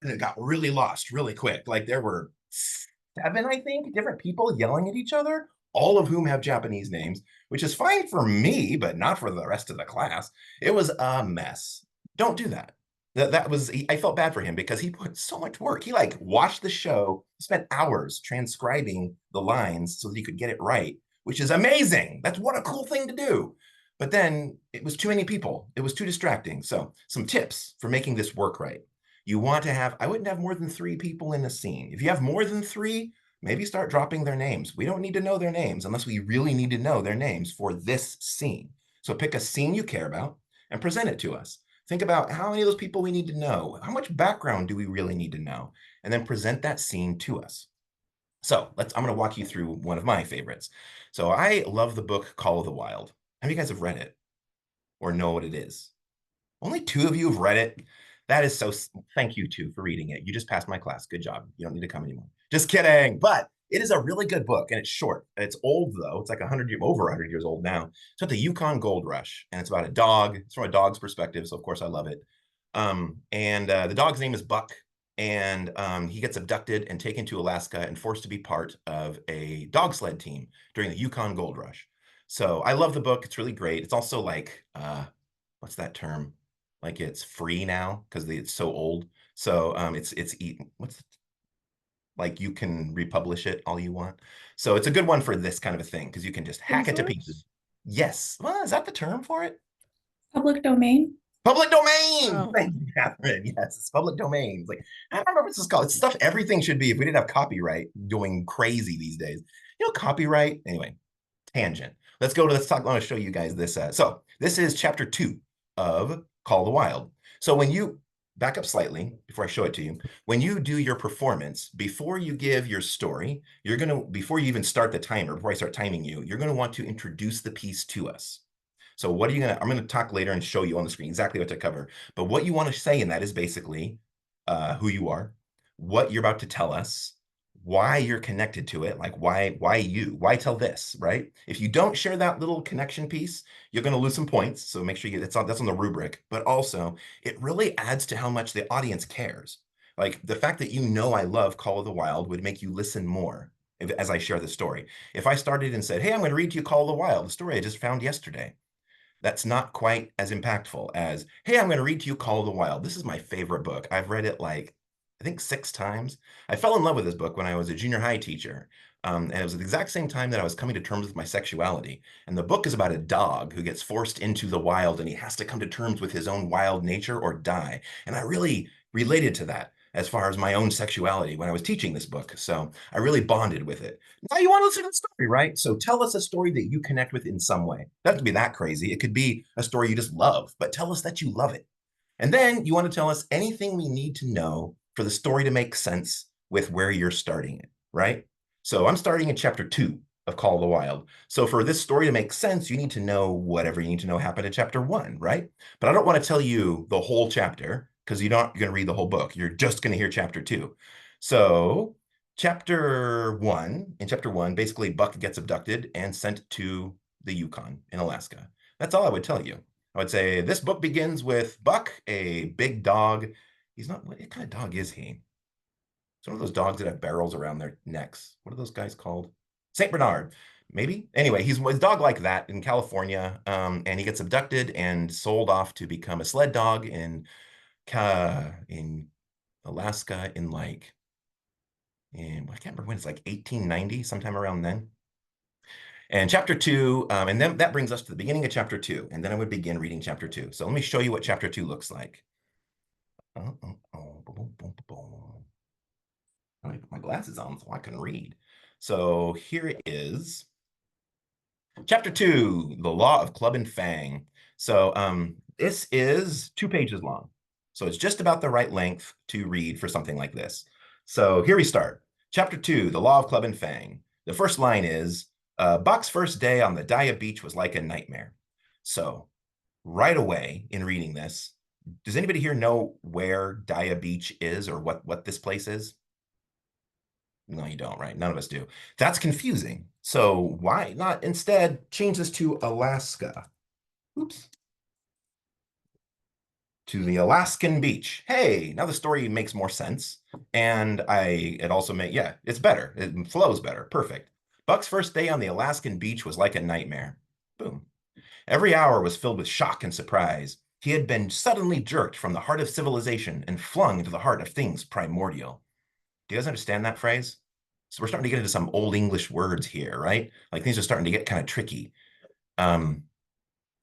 and it got really lost really quick. Like there were 7, I think, different people yelling at each other, all of whom have Japanese names, which is fine for me, but not for the rest of the class. It was a mess. Don't do that. I felt bad for him because he put so much work. He like watched the show, spent hours transcribing the lines so that he could get it right, which is amazing. That's what a cool thing to do. But then it was too many people. It was too distracting. So some tips for making this work right. You want to I wouldn't have more than 3 people in a scene. If you have more than 3, maybe start dropping their names. We don't need to know their names unless we really need to know their names for this scene. So pick a scene you care about and present it to us. Think about how many of those people we need to know. How much background do we really need to know? And then present that scene to us. So I'm going to walk you through one of my favorites. So I love the book Call of the Wild. How many of you guys have read it or know what it is? Only 2 of you have read it. That is so, thank you 2 for reading it. You just passed my class. Good job. You don't need to come anymore. Just kidding. But it is a really good book and it's short. It's old though. It's like over 100 years old now. It's about the Yukon Gold Rush and it's about a dog. It's from a dog's perspective. So of course I love it. The dog's name is Buck and he gets abducted and taken to Alaska and forced to be part of a dog sled team during the Yukon Gold Rush. So I love the book. It's really great. It's also like, what's that term? like it's free now because it's so old. So like you can republish it all you want. So it's a good one for this kind of a thing because you can just hack it to pieces. Yes. Well, is that the term for it? Public domain. Public domain. Oh. Thank you, Catherine. Yes, it's public domain. It's like, I don't remember what this is called. It's stuff everything should be if we didn't have copyright going crazy these days. You know, copyright. Anyway, tangent. Let's talk. I want to show you guys this. So this is chapter 2 of Call of the Wild. So when you back up slightly before I show it to you, when you do your performance, before you give your story, before you even start the timer, before I start timing you, you're going to want to introduce the piece to us. So what are you I'm going to talk later and show you on the screen exactly what to cover. But what you want to say in that is basically who you are, what you're about to tell us, why you're connected to it, like why tell this, right? If you don't share that little connection piece, you're going to lose some points. So make sure that's on the rubric. But also, it really adds to how much the audience cares. Like the fact that I love Call of the Wild would make you listen more as I share the story. If I started and said, hey, I'm going to read to you Call of the Wild, the story I just found yesterday, that's not quite as impactful as, hey, I'm going to read to you Call of the Wild. This is my favorite book. I've read it like, I think 6 times. I fell in love with this book when I was a junior high teacher. And it was at the exact same time that I was coming to terms with my sexuality. And the book is about a dog who gets forced into the wild and he has to come to terms with his own wild nature or die. And I really related to that as far as my own sexuality when I was teaching this book. So I really bonded with it. Now you want to listen to the story, right? So tell us a story that you connect with in some way. It doesn't have to be that crazy. It could be a story you just love, but tell us that you love it. And then you want to tell us anything we need to know for the story to make sense with where you're starting it, right? So I'm starting in chapter 2 of Call of the Wild. So for this story to make sense, you need to know whatever you need to know happened in chapter 1, right? But I don't want to tell you the whole chapter because you're not going to read the whole book. You're just going to hear chapter 2. So in chapter 1, basically Buck gets abducted and sent to the Yukon in Alaska. That's all I would tell you. I would say this book begins with Buck, a big dog. He's not, what kind of dog is he? It's one of those dogs that have barrels around their necks. What are those guys called? St. Bernard, maybe? Anyway, he's a dog like that in California, and he gets abducted and sold off to become a sled dog in Alaska I can't remember when, it's like 1890, sometime around then. And chapter 2, and then that brings us to the beginning of chapter 2, and then I would begin reading chapter 2. So let me show you what chapter 2 looks like. Let me put my glasses on so I can read. So here it is. Chapter 2, The Law of Club and Fang. So this is 2 pages long. So it's just about the right length to read for something like this. So here we start. Chapter 2, The Law of Club and Fang. The first line is, Buck's first day on the Daya Beach was like a nightmare. So right away in reading this, does anybody here know where Daya Beach is or what this place is? No, you don't, right? None of us do. That's confusing. So why not instead change this to Alaska? Oops. To the Alaskan beach. Hey, now the story makes more sense. And it also it's better. It flows better. Perfect. Buck's first day on the Alaskan beach was like a nightmare. Boom. Every hour was filled with shock and surprise. He had been suddenly jerked from the heart of civilization and flung into the heart of things primordial. Do you guys understand that phrase? So we're starting to get into some old English words here, right? Like things are starting to get kind of tricky.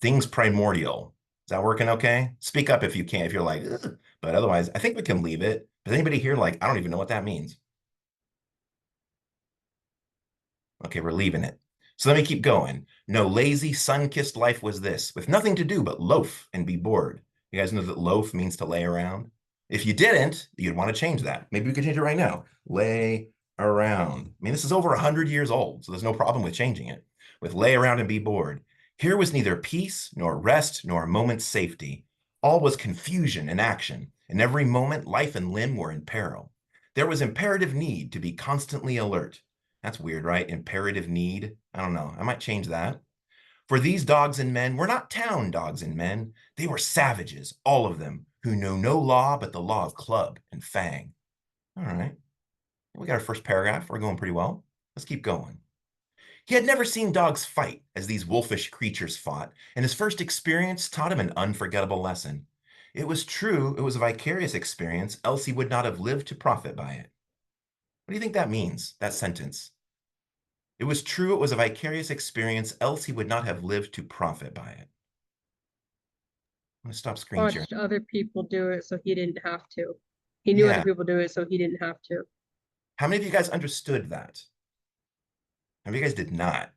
Things primordial. Is that working okay? Speak up if you can, if you're like, ugh. But otherwise, I think we can leave it. Does anybody here like, I don't even know what that means? Okay, we're leaving it. So let me keep going. No lazy, sun-kissed life was this, with nothing to do but loaf and be bored. You guys know that loaf means to lay around? If you didn't, you'd want to change that. Maybe we could change it right now. Lay around. I mean, this is over 100 years old, so there's no problem with changing it. With lay around and be bored. Here was neither peace, nor rest, nor a moment's safety. All was confusion and action. In every moment, life and limb were in peril. There was imperative need to be constantly alert. That's weird, right? Imperative need. I don't know. I might change that. For these dogs and men were not town dogs and men. They were savages, all of them, who know no law but the law of club and fang. All right. We got our first paragraph. We're going pretty well. Let's keep going. He had never seen dogs fight as these wolfish creatures fought, and his first experience taught him an unforgettable lesson. It was true, it was a vicarious experience, else he would not have lived to profit by it. What do you think that means, that sentence? It was true, it was a vicarious experience, else he would not have lived to profit by it. I'm gonna stop screen sharing. Watched other people do it, so he didn't have to. He knew Yeah. other people do it, so he didn't have to. How many of you guys understood that? How many of you guys did not?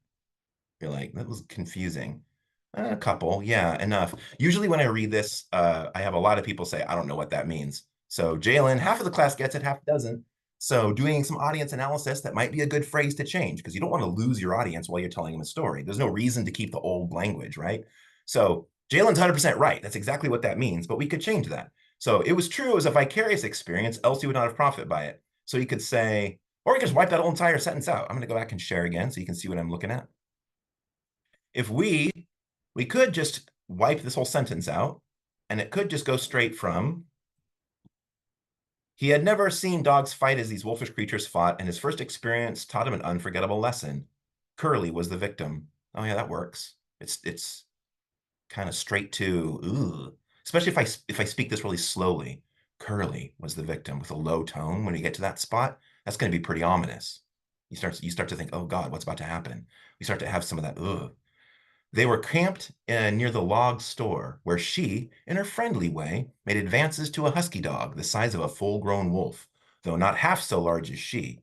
You're like, that was confusing. A couple, yeah, enough. Usually when I read this, I have a lot of people say, I don't know what that means. So Jalen, half of the class gets it, half doesn't. So doing some audience analysis, that might be a good phrase to change because you don't want to lose your audience while you're telling them a story. There's no reason to keep the old language, right? So Jalen's 100% right. That's exactly what that means, but we could change that. So it was true, it was a vicarious experience, else you would not have profit by it. So you could say, or you could just wipe that whole entire sentence out. I'm going to go back and share again so you can see what I'm looking at. If we could just wipe this whole sentence out, and it could just go straight from, he had never seen dogs fight as these wolfish creatures fought, and his first experience taught him an unforgettable lesson. Curly was the victim. Oh yeah, that works. It's kind of straight to, ooh. Especially if I speak this really slowly. Curly was the victim with a low tone. When you get to that spot, that's going to be pretty ominous. You start to think, oh God, what's about to happen? You start to have some of that, ugh. They were camped near the log store, where she, in her friendly way, made advances to a husky dog the size of a full-grown wolf, though not half so large as she.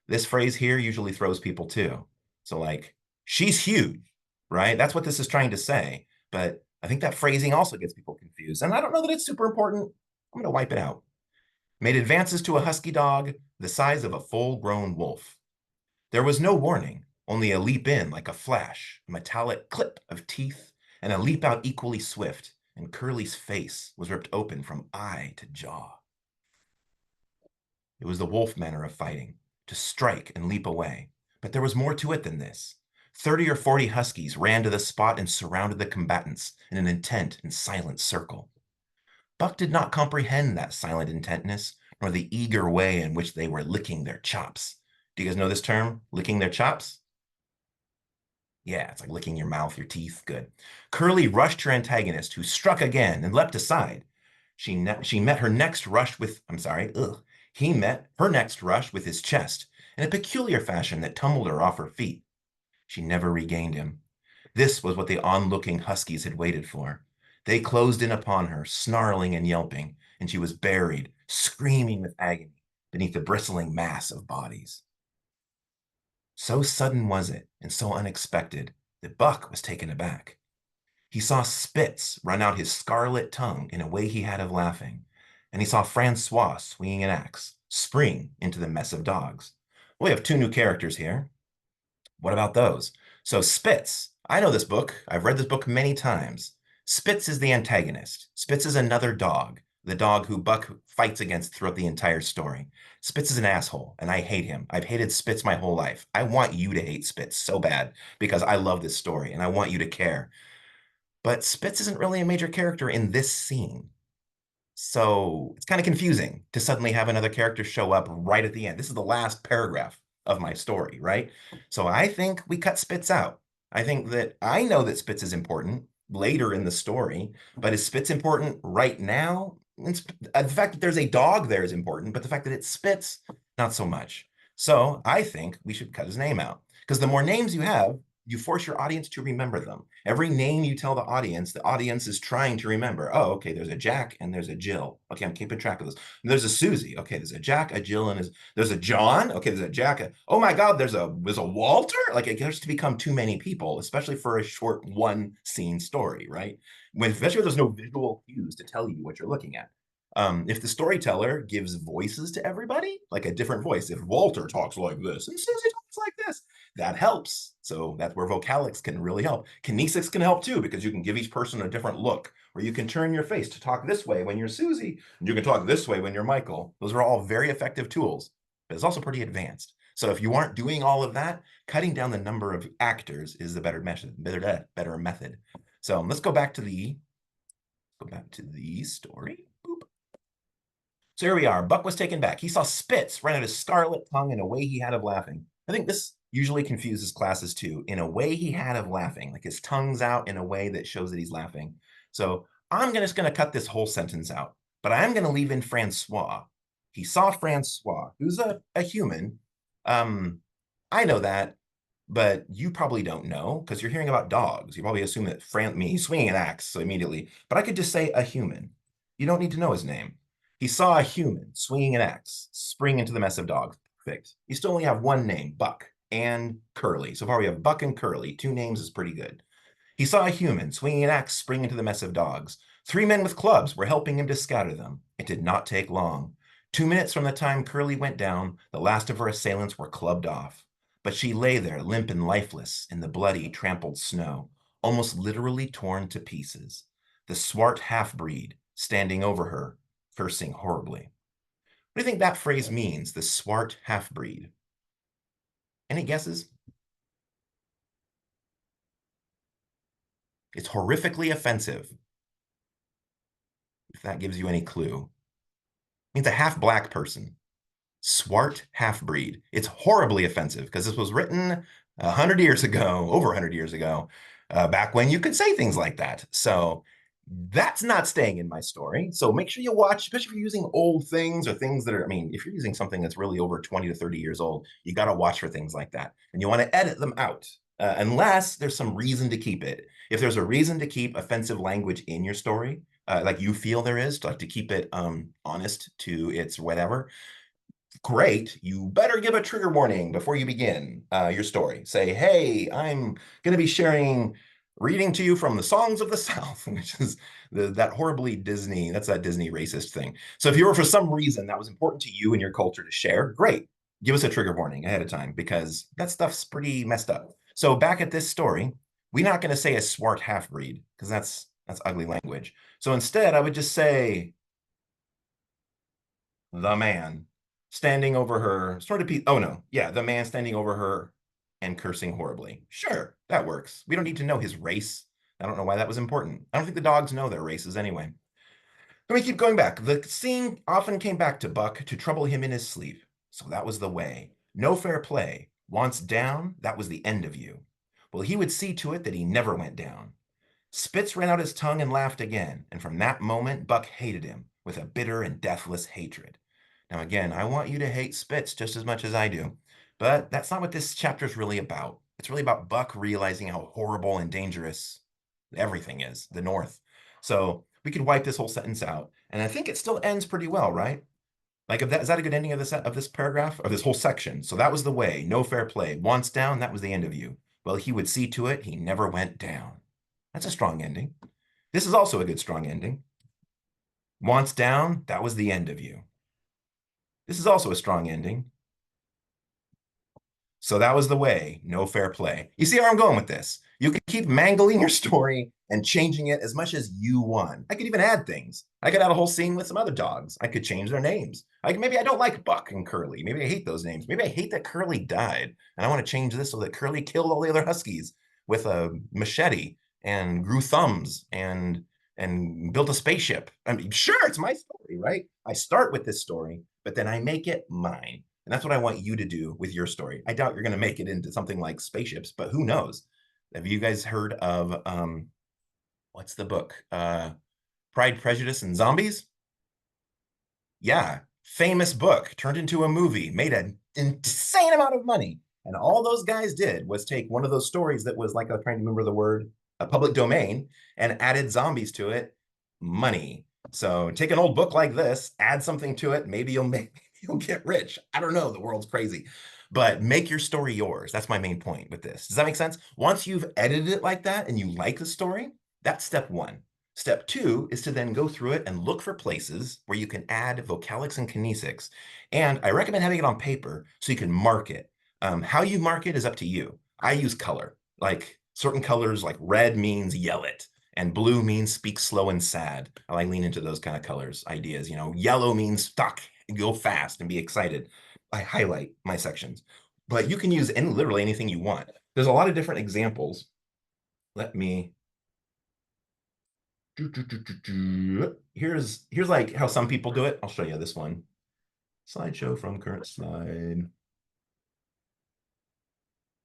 This phrase here usually throws people too. So like, she's huge, right? That's what this is trying to say. But I think that phrasing also gets people confused. And I don't know that it's super important. I'm going to wipe it out. Made advances to a husky dog the size of a full-grown wolf. There was no warning. Only a leap in like a flash, a metallic clip of teeth, and a leap out equally swift, and Curly's face was ripped open from eye to jaw. It was the wolf manner of fighting, to strike and leap away. But there was more to it than this. 30 or 40 huskies ran to the spot and surrounded the combatants in an intent and silent circle. Buck did not comprehend that silent intentness, nor the eager way in which they were licking their chops. Do you guys know this term, licking their chops? Yeah, it's like licking your mouth, your teeth. Good. Curly rushed her antagonist, who struck again and leapt aside. She met her next rush with, he met her next rush with his chest in a peculiar fashion that tumbled her off her feet. She never regained him. This was what the onlooking huskies had waited for. They closed in upon her, snarling and yelping, and she was buried, screaming with agony, beneath the bristling mass of bodies. So sudden was it, and so unexpected, that Buck was taken aback. He saw Spitz run out his scarlet tongue in a way he had of laughing, and he saw Francois swinging an axe, spring into the mess of dogs. We have 2 new characters here. What about those? So Spitz, I know this book. I've read this book many times. Spitz is the antagonist. Spitz is another dog, the dog who Buck fights against throughout the entire story. Spitz is an asshole, and I hate him. I've hated Spitz my whole life. I want you to hate Spitz so bad because I love this story, and I want you to care. But Spitz isn't really a major character in this scene. So it's kind of confusing to suddenly have another character show up right at the end. This is the last paragraph of my story, right? So I think we cut Spitz out. I think that I know that Spitz is important later in the story, but is Spitz important right now? The fact that there's a dog there is important, but the fact that it's Spitz, not so much. So I think we should cut his name out, because the more names you have, you force your audience to remember them. Every name you tell the audience is trying to remember. Oh, okay, there's a Jack and there's a Jill. Okay, I'm keeping track of this. And there's a Susie. Okay, there's a Jack, a Jill, and there's a John. Okay, there's a Jack. Oh my God, there's a Walter. Like, it gets to become too many people, especially for a short 1-scene story, right? Especially when there's no visual cues to tell you what you're looking at. If the storyteller gives voices to everybody, like a different voice, if Walter talks like this and Susie talks like this, that helps. So that's where vocalics can really help. Kinesics can help too, because you can give each person a different look, or you can turn your face to talk this way when you're Susie, and you can talk this way when you're Michael. Those are all very effective tools, but it's also pretty advanced. So if you aren't doing all of that, cutting down the number of actors is the better method. So let's go back to the story. Boop. So here we are. Buck was taken back. He saw Spitz run out his scarlet tongue in a way he had of laughing. I think this usually confuses classes too. In a way he had of laughing, like his tongue's out in a way that shows that he's laughing. So I'm just going to cut this whole sentence out, but I'm going to leave in Francois. He saw Francois, who's a human. I know that, but you probably don't know because you're hearing about dogs. You probably assume that he's swinging an axe so immediately, but I could just say a human. You don't need to know his name. He saw a human swinging an axe, spring into the mess of dogs. Perfect. You still only have one name, Buck and Curly. So far we have Buck and Curly. 2 names is pretty good. He saw a human swinging an axe spring into the mess of dogs. 3 men with clubs were helping him to scatter them. It did not take long. 2 minutes from the time Curly went down, the last of her assailants were clubbed off. But she lay there, limp and lifeless, in the bloody, trampled snow, almost literally torn to pieces. The swart half-breed standing over her, cursing horribly. What do you think that phrase means, the swart half-breed? Any guesses? It's horrifically offensive. If that gives you any clue. It means a half-black person. Swart half-breed. It's horribly offensive because this was written 100 years ago, over 100 years ago, back when you could say things like that. So that's not staying in my story. So make sure you watch, especially if you're using old things or things that are, I mean, if you're using something that's really over 20 to 30 years old, you got to watch for things like that. And you want to edit them out unless there's some reason to keep it. If there's a reason to keep offensive language in your story, like you feel there is, like to keep it honest to its whatever, great. You better give a trigger warning before you begin your story. Say, hey, I'm going to be reading to you from the Songs of the South, which is that horribly Disney, that's that Disney racist thing. So if you were, for some reason, that was important to you and your culture to share, great. Give us a trigger warning ahead of time because that stuff's pretty messed up. So back at this story, we're not going to say a swart half-breed because that's ugly language. So instead, I would just say the man standing over her, sort of, oh no, yeah, the man standing over her and cursing horribly. Sure, that works. We don't need to know his race. I don't know why that was important. I don't think the dogs know their races anyway. Let me keep going back. The scene often came back to Buck to trouble him in his sleep. So that was the way. No fair play. Once down, that was the end of you. Well, he would see to it that he never went down. Spitz ran out his tongue and laughed again, and from that moment, Buck hated him with a bitter and deathless hatred. Now, again, I want you to hate Spitz just as much as I do, but that's not what this chapter is really about. It's really about Buck realizing how horrible and dangerous everything is, the North. So we could wipe this whole sentence out, and I think it still ends pretty well, right? Like, is that a good ending of this paragraph, of this whole section? So that was the way, no fair play. Once down, that was the end of you. Well, he would see to it, he never went down. That's a strong ending. This is also a good strong ending. Once down, that was the end of you. This is also a strong ending. So that was the way, no fair play. You see where I'm going with this? You can keep mangling your story and changing it as much as you want. I could even add things. I could add a whole scene with some other dogs. I could change their names. Maybe I don't like Buck and Curly. Maybe I hate those names. Maybe I hate that Curly died. And I want to change this so that Curly killed all the other Huskies with a machete and grew thumbs and built a spaceship. I mean, sure, it's my story, right? I start with this story, but then I make it mine. And that's what I want you to do with your story. I doubt you're going to make it into something like spaceships, but who knows? Have you guys heard of, what's the book? Pride, Prejudice, and Zombies? Yeah, famous book, turned into a movie, made an insane amount of money. And all those guys did was take one of those stories that was like, I'm trying to remember the word, a public domain, and added zombies to it. Money. So take an old book like this, add something to it, maybe you'll get rich. I don't know, the world's crazy. But make your story yours. That's my main point with this. Does that make sense? Once you've edited it like that and you like the story, that's step 1. Step 2 is to then go through it and look for places where you can add vocalics and kinesics. And I recommend having it on paper so you can mark it. How you mark it is up to you. I use color. Like certain colors, like red means yell it, and blue means speak slow and sad. I like lean into those kind of colors, ideas. Yellow means stuck, go fast and be excited. I highlight my sections, but you can use literally anything you want. There's a lot of different examples. Let me. Here's like how some people do it. I'll show you this one. Slideshow from current slide.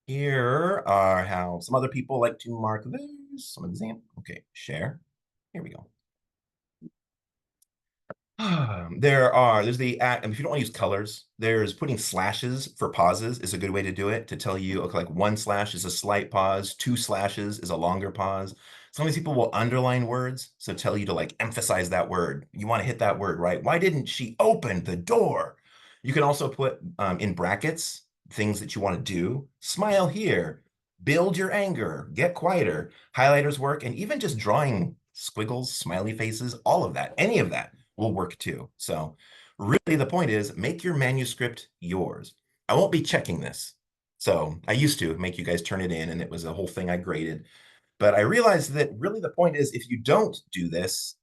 Here are how some other people like to mark this. Some example. Okay, share. Here we go. There's the act, and if you don't want to use colors, there's putting slashes for pauses is a good way to do it, to tell you, okay, like 1 slash is a slight pause, 2 slashes is a longer pause. Some of these people will underline words, so tell you to like emphasize that word. You want to hit that word, right? Why didn't she open the door? You can also put in brackets things that you want to do. Smile here, build your anger, get quieter. Highlighters work, and even just drawing squiggles, smiley faces, all of that, any of that will work too. So really the point is make your manuscript yours. I won't be checking this. So I used to make you guys turn it in, and it was a whole thing I graded. But I realized that really the point is if you don't do this,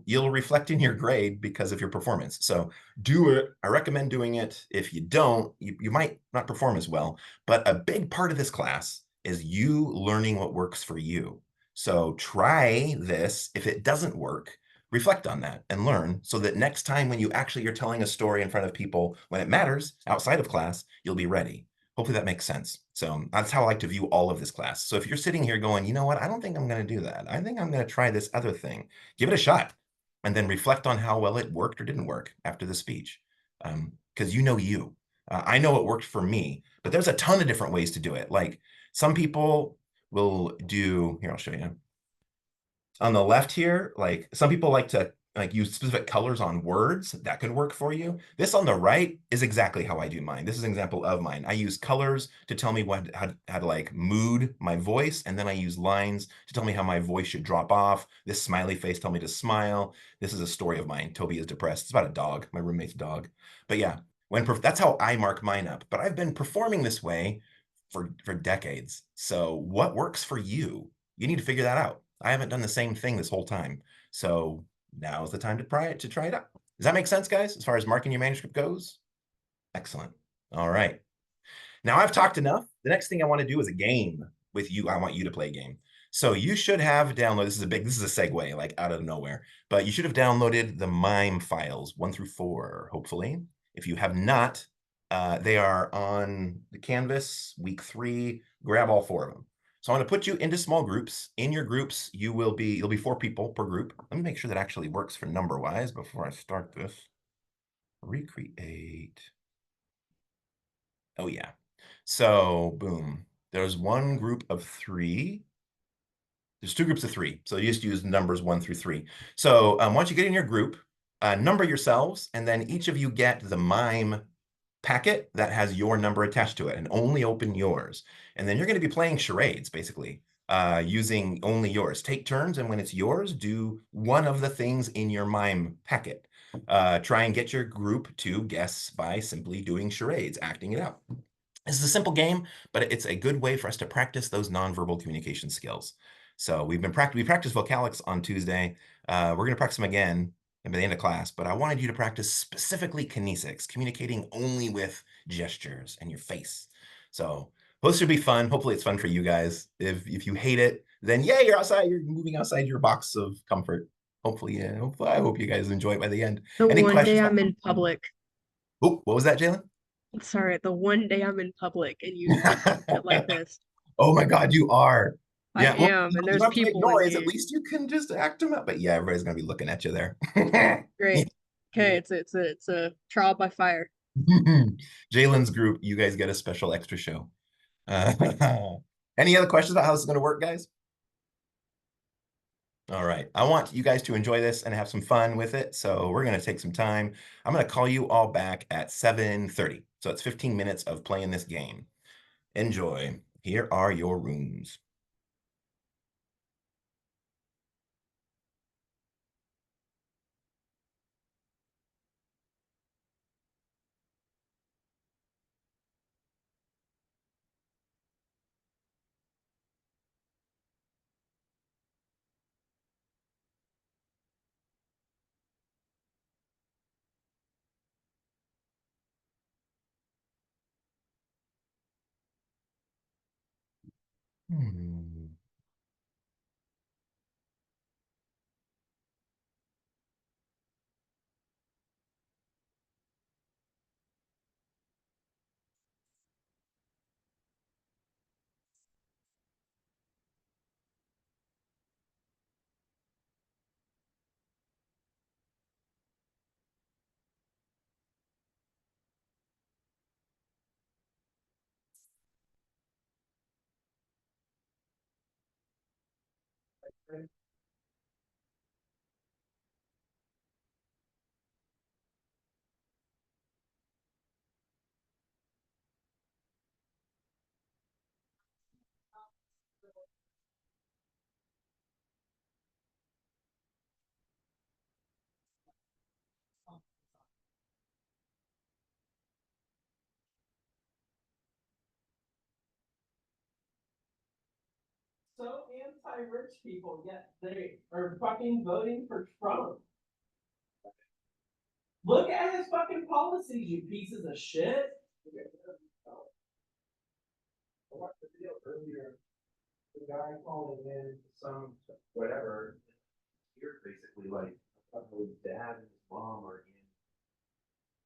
you'll reflect in your grade because of your performance. So do it. I recommend doing it. If you don't, you might not perform as well. But a big part of this class is you learning what works for you. So try this. If it doesn't work, reflect on that and learn so that next time when you're telling a story in front of people when it matters outside of class, you'll be ready. Hopefully that makes sense. So that's how I like to view all of this class. So if you're sitting here going, you know what, I don't think I'm going to do that. I think I'm going to try this other thing. Give it a shot and then reflect on how well it worked or didn't work after the speech. Because you know you. I know it worked for me, but there's a ton of different ways to do it. Like some people will do, here, I'll show you. On the left here, like some people like to like use specific colors on words that could work for you. This on the right is exactly how I do mine. This is an example of mine. I use colors to tell me how to like mood my voice, and then I use lines to tell me how my voice should drop off. This smiley face tell me to smile. This is a story of mine. Toby is depressed. It's about a dog, my roommate's dog. But yeah, that's how I mark mine up. But I've been performing this way for decades. So what works for you? You need to figure that out. I haven't done the same thing this whole time. So now's the time to try it out. Does that make sense, guys, as far as marking your manuscript goes? Excellent. All right. Now I've talked enough. The next thing I want to do is a game with you. I want you to play a game. So you should have downloaded, this is a segue, like out of nowhere, but you should have downloaded the MIME files 1 through 4, hopefully. If you have not, they are on the Canvas, week 3, grab all 4 of them. So I'm going to put you into small groups. In your groups, you'll be 4 people per group. Let me make sure that actually works for number-wise before I start this. Recreate. Oh yeah. So boom, there's one group of 3. There's 2 groups of 3. So you just use numbers 1 through 3. So once you get in your group, number yourselves, and then each of you get the MIME packet that has your number attached to it, and only open yours. And then you're going to be playing charades, basically, using only yours. Take turns, and when it's yours, do one of the things in your MIME packet. Try and get your group to guess by simply doing charades, acting it out. This is a simple game, but it's a good way for us to practice those nonverbal communication skills. So we practiced vocalics on Tuesday. We're going to practice them again by the end of class, but I wanted you to practice specifically kinesics, communicating only with gestures and your face. So this should be fun. Hopefully it's fun for you guys. If you hate it, then yeah, you're outside, you're moving outside your box of comfort. Hopefully, yeah, I hope you guys enjoy it by the end. The Any one questions? day I'm in public. Oh, what was that, Jalen? Sorry, the one day I'm in public and you sit like this. Oh my God, you are. I Yeah, well, am, and you there's don't have to make people in noise. At here. least you can just act them out. But yeah, everybody's gonna be looking at you there. Great. Okay, it's a trial by fire. Jalen's group, you guys get a special extra show. Any other questions about how this is gonna work, guys? All right, I want you guys to enjoy this and have some fun with it. So we're gonna take some time. I'm gonna call you all back at 7:30. So it's 15 minutes of playing this game. Enjoy. Here are your rooms. Hmm. So anti-rich people, yet they are fucking voting for Trump. Look at his fucking policies, you pieces of shit. I watched the video earlier. The guy calling in some whatever. Here, basically, like, his dad and his mom are in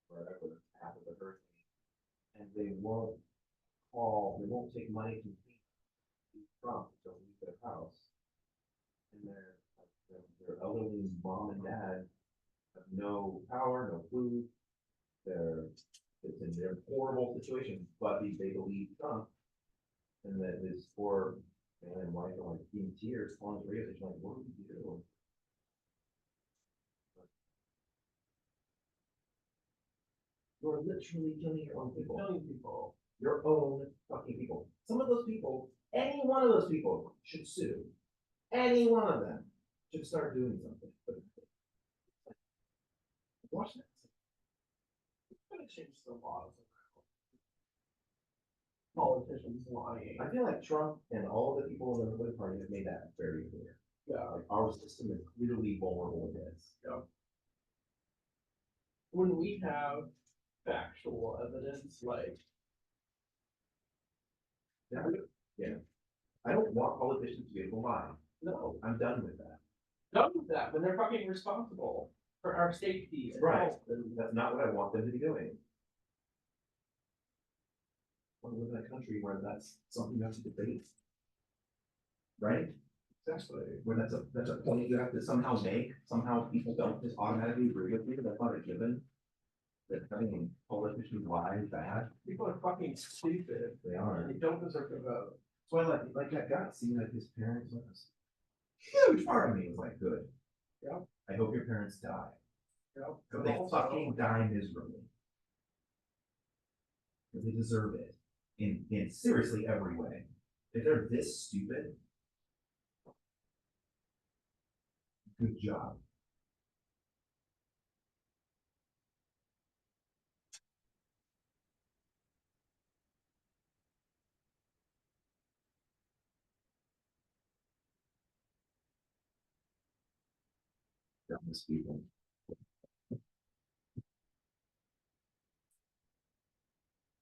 wherever, half of the hurricane, and they won't take money from Trump to leave their house. And their elderly mom and dad have no power, no food. It's in their horrible situation, but they believe Trump, and that his poor man and wife are like in tears on his radio station, like, what do we do? You're literally killing your own people. Killing people. Your own fucking people. Some of those people, any one of those people should sue. Any one of them should start doing something. But watch that. It's gonna change the laws. Politicians lying. I feel like Trump and all the people in the Republican Party have made that very clear. Yeah. Like, our system is clearly vulnerable against. Yeah. When we have factual evidence, like Yeah. I don't want politicians to be able to lie. No, I'm done with that. done with that, when they're fucking responsible for our safety. And Right. health. That's not what I want them to be doing. I want to live in a country where that's something you have to debate. Right? Exactly. Where that's a point you have to somehow make. Somehow people don't just automatically agree with you. That's not a given. That having politicians lie is bad. People are fucking stupid. They are. They don't deserve to vote. So I like that guy, seeing like his parents was a huge part of me was like, good. Yeah. I hope your parents die. Yeah. But they fucking die miserably. Because they deserve it. In seriously every way. If they're this stupid, good job. Dumbest people.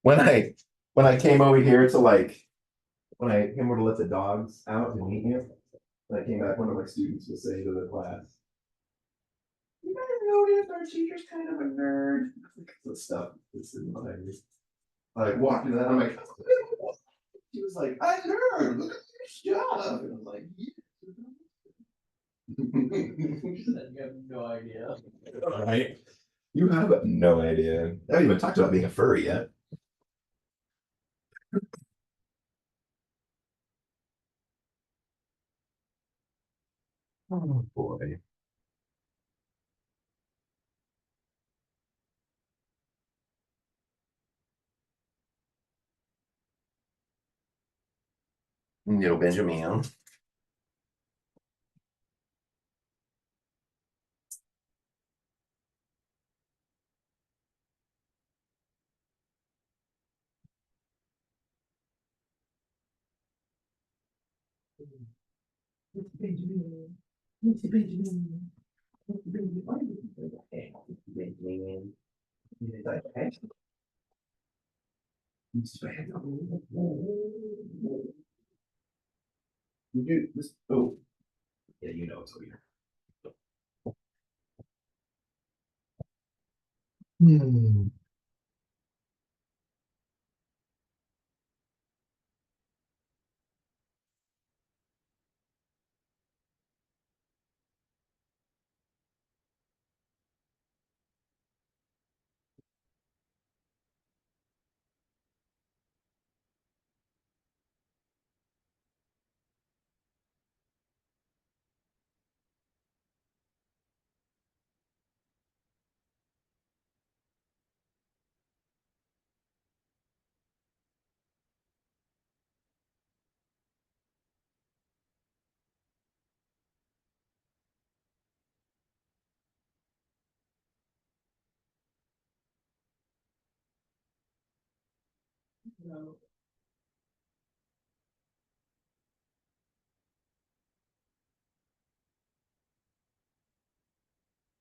When I came over here to when I came over to let the dogs out to meet you, when I came back, one of my students was saying to the class, "You guys notice our teacher's kind of a nerd." The stuff that's in my head. I walked in and I'm like, she was like, "I nerd, look at your stuff." And I was like, "Yeah." You have no idea. Right? You have no idea. I haven't even talked about being a furry yet. Oh boy. Yo, Benjamin. Benjamin. Benjamin. Benjamin. You do this. Oh, yeah, you know it's weird. Hmm.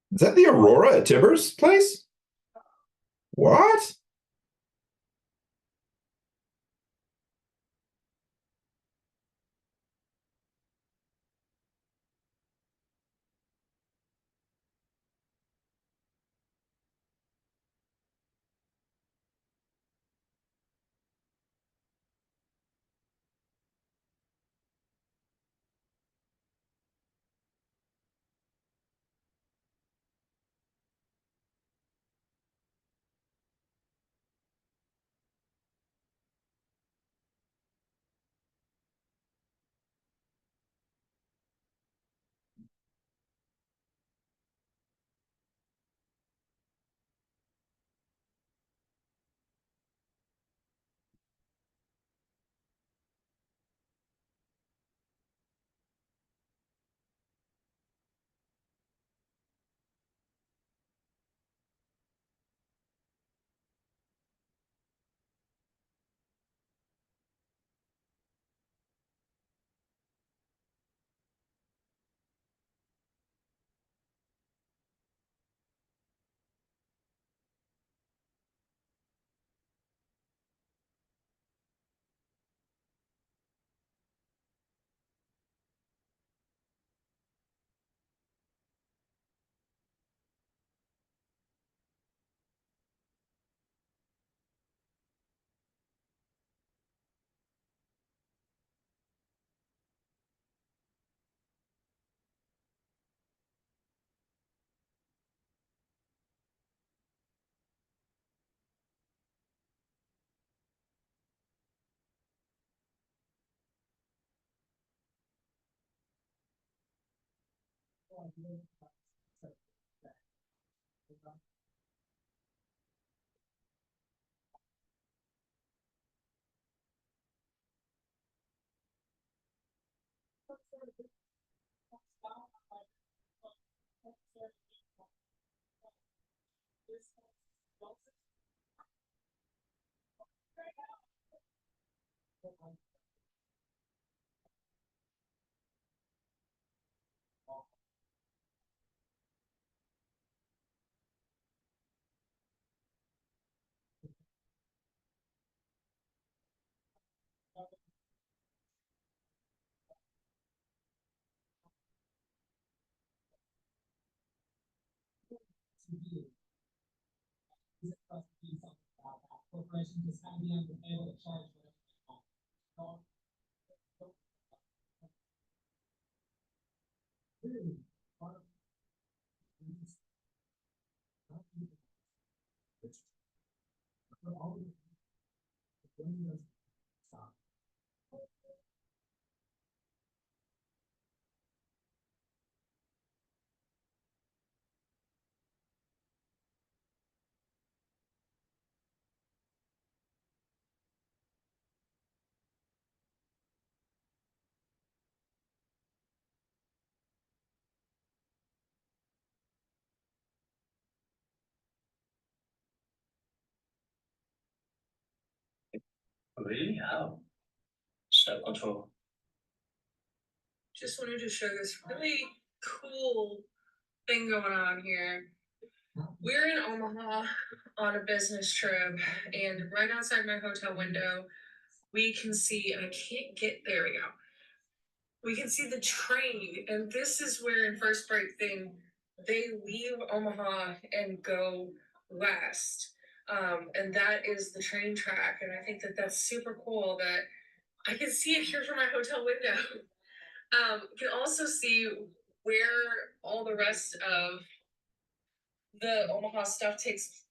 Is that the Aurora at Tibbers place? What? Really? How? Self-control. Just wanted to show this really cool thing going on here. We're in Omaha on a business trip, and right outside my hotel window, we can see, and I can't get, there we go. We can see the train, and this is where in First Break Thing, they leave Omaha and go west. And that is the train track, and I think that that's super cool that I can see it here from my hotel window. You can also see where all the rest of the Omaha stuff takes.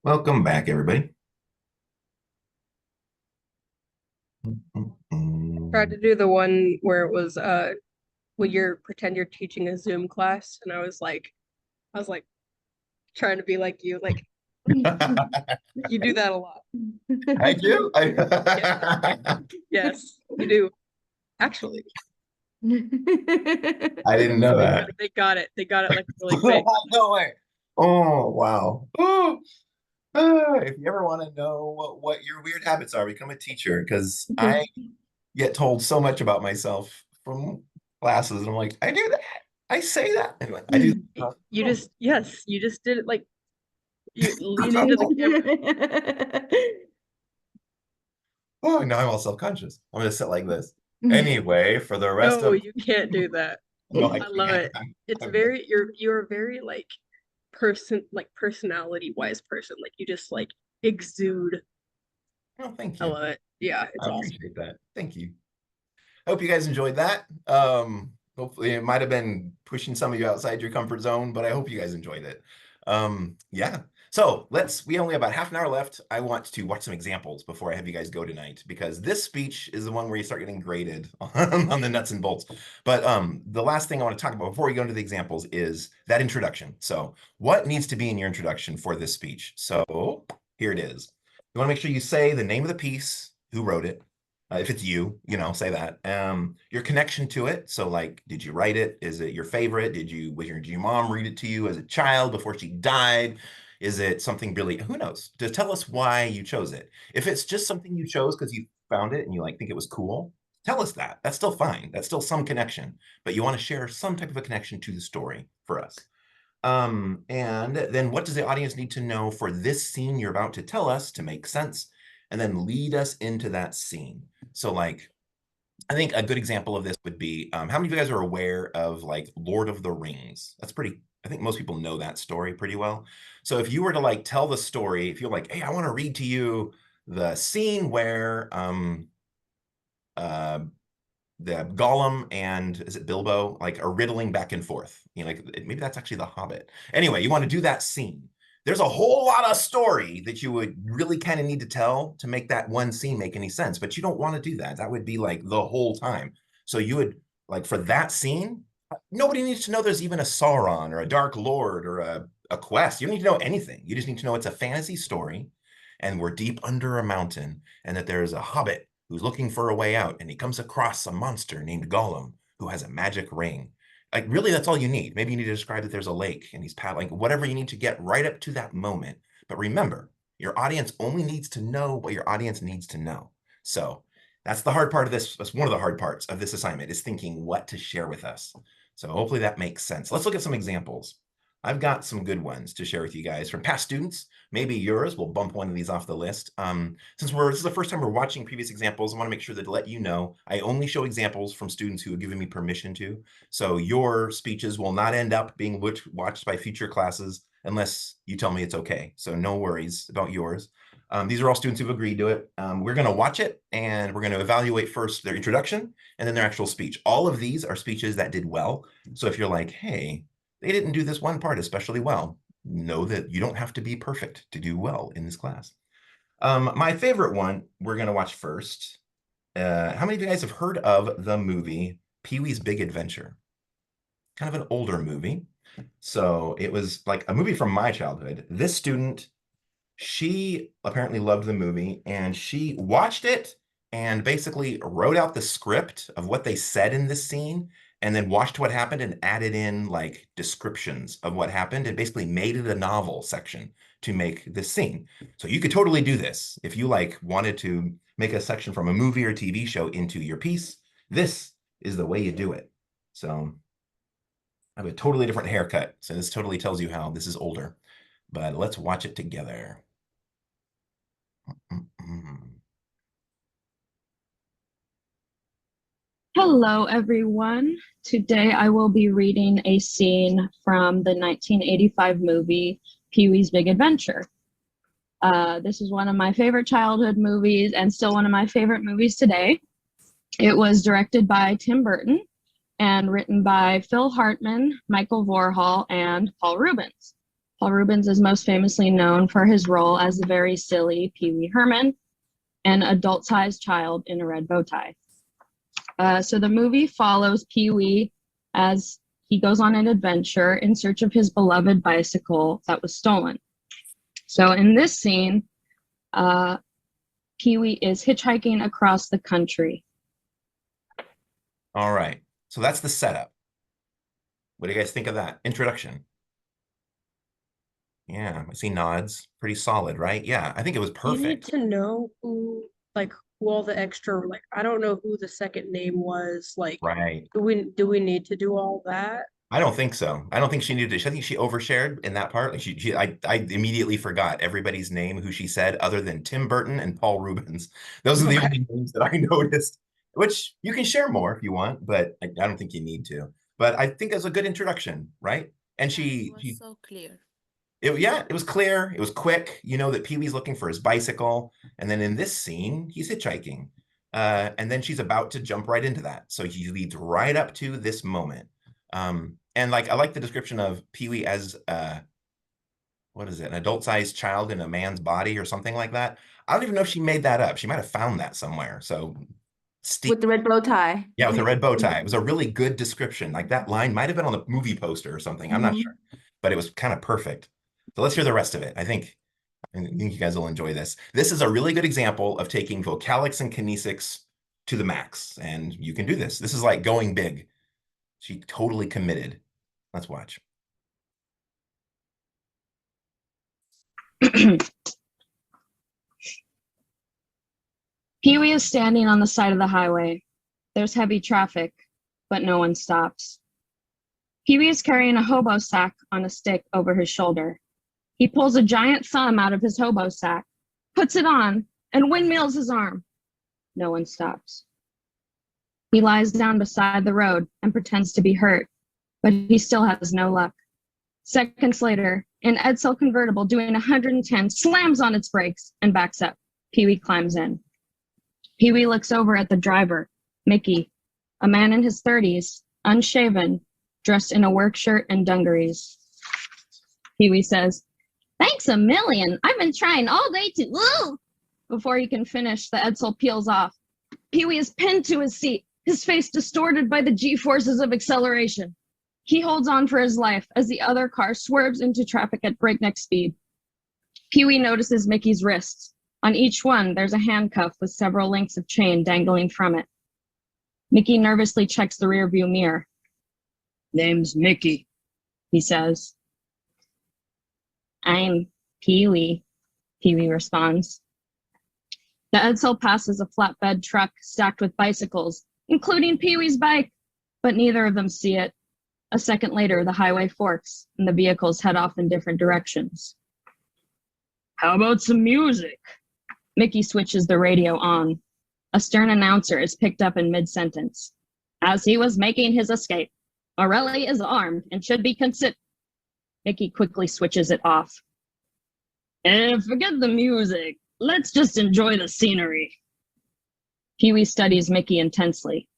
Welcome back, everybody. Tried to do the one where it was when you're pretend you're teaching a Zoom class, and I was like trying to be like you, like you do that a lot. I do. Yes, you do. Actually, I didn't know that. they got it. They got it like really quick. No way. Oh, wow. If you ever want to know what your weird habits are, become a teacher, because I get told so much about myself from classes, and I'm like, I do that. I say that. Anyway, I do. You just you just did it like you lean into the camera. Oh, now I'm all self-conscious. I'm gonna sit like this. Anyway, for the rest No, of you can't do that. no, I love it. It's very you're a very like personality wise person. Like you just like exude. Oh, thank I you. love it. Yeah, it's I awesome. appreciate that. Thank you. Hope you guys enjoyed that. Hopefully it might have been pushing some of you outside your comfort zone, but I hope you guys enjoyed it. Yeah. So we only have about half an hour left. I want to watch some examples before I have you guys go tonight, because this speech is the one where you start getting graded on the nuts and bolts. But the last thing I want to talk about before we go into the examples is that introduction. So what needs to be in your introduction for this speech? So here it is. You want to make sure you say the name of the piece, who wrote it. If it's you, say that. Your connection to it. So like, did you write it? Is it your favorite? Did your mom read it to you as a child before she died? Is it something really, who knows? Just tell us why you chose it. If it's just something you chose because you found it and you think it was cool, tell us that. That's still fine. That's still some connection, but you want to share some type of a connection to the story for us. And then what does the audience need to know for this scene you're about to tell us to make sense? And then lead us into that scene. So I think a good example of this would be, how many of you guys are aware of Lord of the Rings? I think most people know that story pretty well. So if you were to tell the story, if you're hey, I want to read to you the scene where the Gollum and is it Bilbo are riddling back and forth. Maybe that's actually the Hobbit. Anyway, you want to do that scene. There's a whole lot of story that you would really kind of need to tell to make that one scene make any sense, but you don't want to do that. That would be the whole time. So you would for that scene, nobody needs to know there's even a Sauron or a Dark Lord or a quest. You don't need to know anything. You just need to know it's a fantasy story and we're deep under a mountain and that there's a hobbit who's looking for a way out, and he comes across a monster named Gollum who has a magic ring. Really, that's all you need. Maybe you need to describe that there's a lake and he's paddling, whatever you need to get right up to that moment. But remember, your audience only needs to know what your audience needs to know. So that's the hard part of this. That's one of the hard parts of this assignment, is thinking what to share with us. So hopefully that makes sense. Let's look at some examples. I've got some good ones to share with you guys from past students. Maybe yours. We'll bump one of these off the list. Since this is the first time we're watching previous examples, I want to make sure that to let you know, I only show examples from students who have given me permission to. So your speeches will not end up being watched by future classes unless you tell me it's okay. So no worries about yours. These are all students who've agreed to it. We're going to watch it and we're going to evaluate first their introduction and then their actual speech. All of these are speeches that did well. So if you're hey, they didn't do this one part especially well, know that you don't have to be perfect to do well in this class. My favorite one we're going to watch first. How many of you guys have heard of the movie Pee-wee's Big Adventure? Kind of an older movie. So it was a movie from my childhood. This student, she apparently loved the movie and she watched it and basically wrote out the script of what they said in this scene and then watched what happened and added in descriptions of what happened and basically made it a novel section to make this scene. So you could totally do this. If you wanted to make a section from a movie or TV show into your piece, this is the way you do it. So I have a totally different haircut. So this totally tells you how this is older, but let's watch it together. Hello, everyone. Today I will be reading a scene from the 1985 movie Pee-wee's Big Adventure. This is one of my favorite childhood movies and still one of my favorite movies today. It was directed by Tim Burton and written by Phil Hartman, Michael Vorhall, and Paul Reubens. Paul Reubens is most famously known for his role as the very silly Pee Wee Herman, an adult-sized child in a red bow tie. So the movie follows Pee-wee as he goes on an adventure in search of his beloved bicycle that was stolen. So in this scene, Pee-wee is hitchhiking across the country. All right, so that's the setup. What do you guys think of that introduction? Yeah, I see nods. Pretty solid, right? Yeah, I think it was perfect. You need to know who all the extra, I don't know who the second name was. Right. Do we need to do all that? I don't think so. I don't think she needed to. I think she overshared in that part. I immediately forgot everybody's name who she said, other than Tim Burton and Paul Reubens. Those are the only names that I noticed. Which you can share more if you want, but I don't think you need to. But I think it's a good introduction, right? And she was so clear. It was clear. It was quick. You know that Pee-wee's looking for his bicycle. And then in this scene, he's hitchhiking. And then she's about to jump right into that. So he leads right up to this moment. And like I like the description of Pee-wee as what is it, an adult-sized child in a man's body or something like that. I don't even know if she made that up. She might have found that somewhere. So With the red bow tie. yeah, with a red bow tie. It was a really good description. Like that line might have been on the movie poster or something. I'm not sure, but it was kind of perfect. So let's hear the rest of it. I think you guys will enjoy this. This is a really good example of taking vocalics and kinesics to the max, and you can do this. This is like going big. She totally committed. Let's watch. Pee-wee is standing on the side of the highway. There's heavy traffic, but no one stops. Pee-wee is carrying a hobo sack on a stick over his shoulder. He pulls a giant thumb out of his hobo sack, puts it on, and windmills his arm. No one stops. He lies down beside the road and pretends to be hurt, but he still has no luck. Seconds later, an Edsel convertible doing 110 slams on its brakes and backs up. Pee-wee climbs in. Pee-wee looks over at the driver, Mickey, a man in his 30s, unshaven, dressed in a work shirt and dungarees. Pee-wee says, "Thanks a million. I've been trying all day to..." Woo! Before he can finish, the Edsel peels off. Pee-wee is pinned to his seat, his face distorted by the G-forces of acceleration. He holds on for his life as the other car swerves into traffic at breakneck speed. Pee-wee notices Mickey's wrists. On each one, there's a handcuff with several links of chain dangling from it. Mickey nervously checks the rearview mirror. "Name's Mickey," he says. "I'm Pee-wee," Pee-wee responds. The Edsel passes a flatbed truck stacked with bicycles, including Pee-wee's bike, but neither of them see it. A second later, the highway forks, and the vehicles head off in different directions. "How about some music?" Mickey switches the radio on. A stern announcer is picked up in mid-sentence. "As he was making his escape, Morelli is armed and should be considered..." Mickey quickly switches it off. Forget the music. Let's just enjoy the scenery." Pee-wee studies Mickey intensely.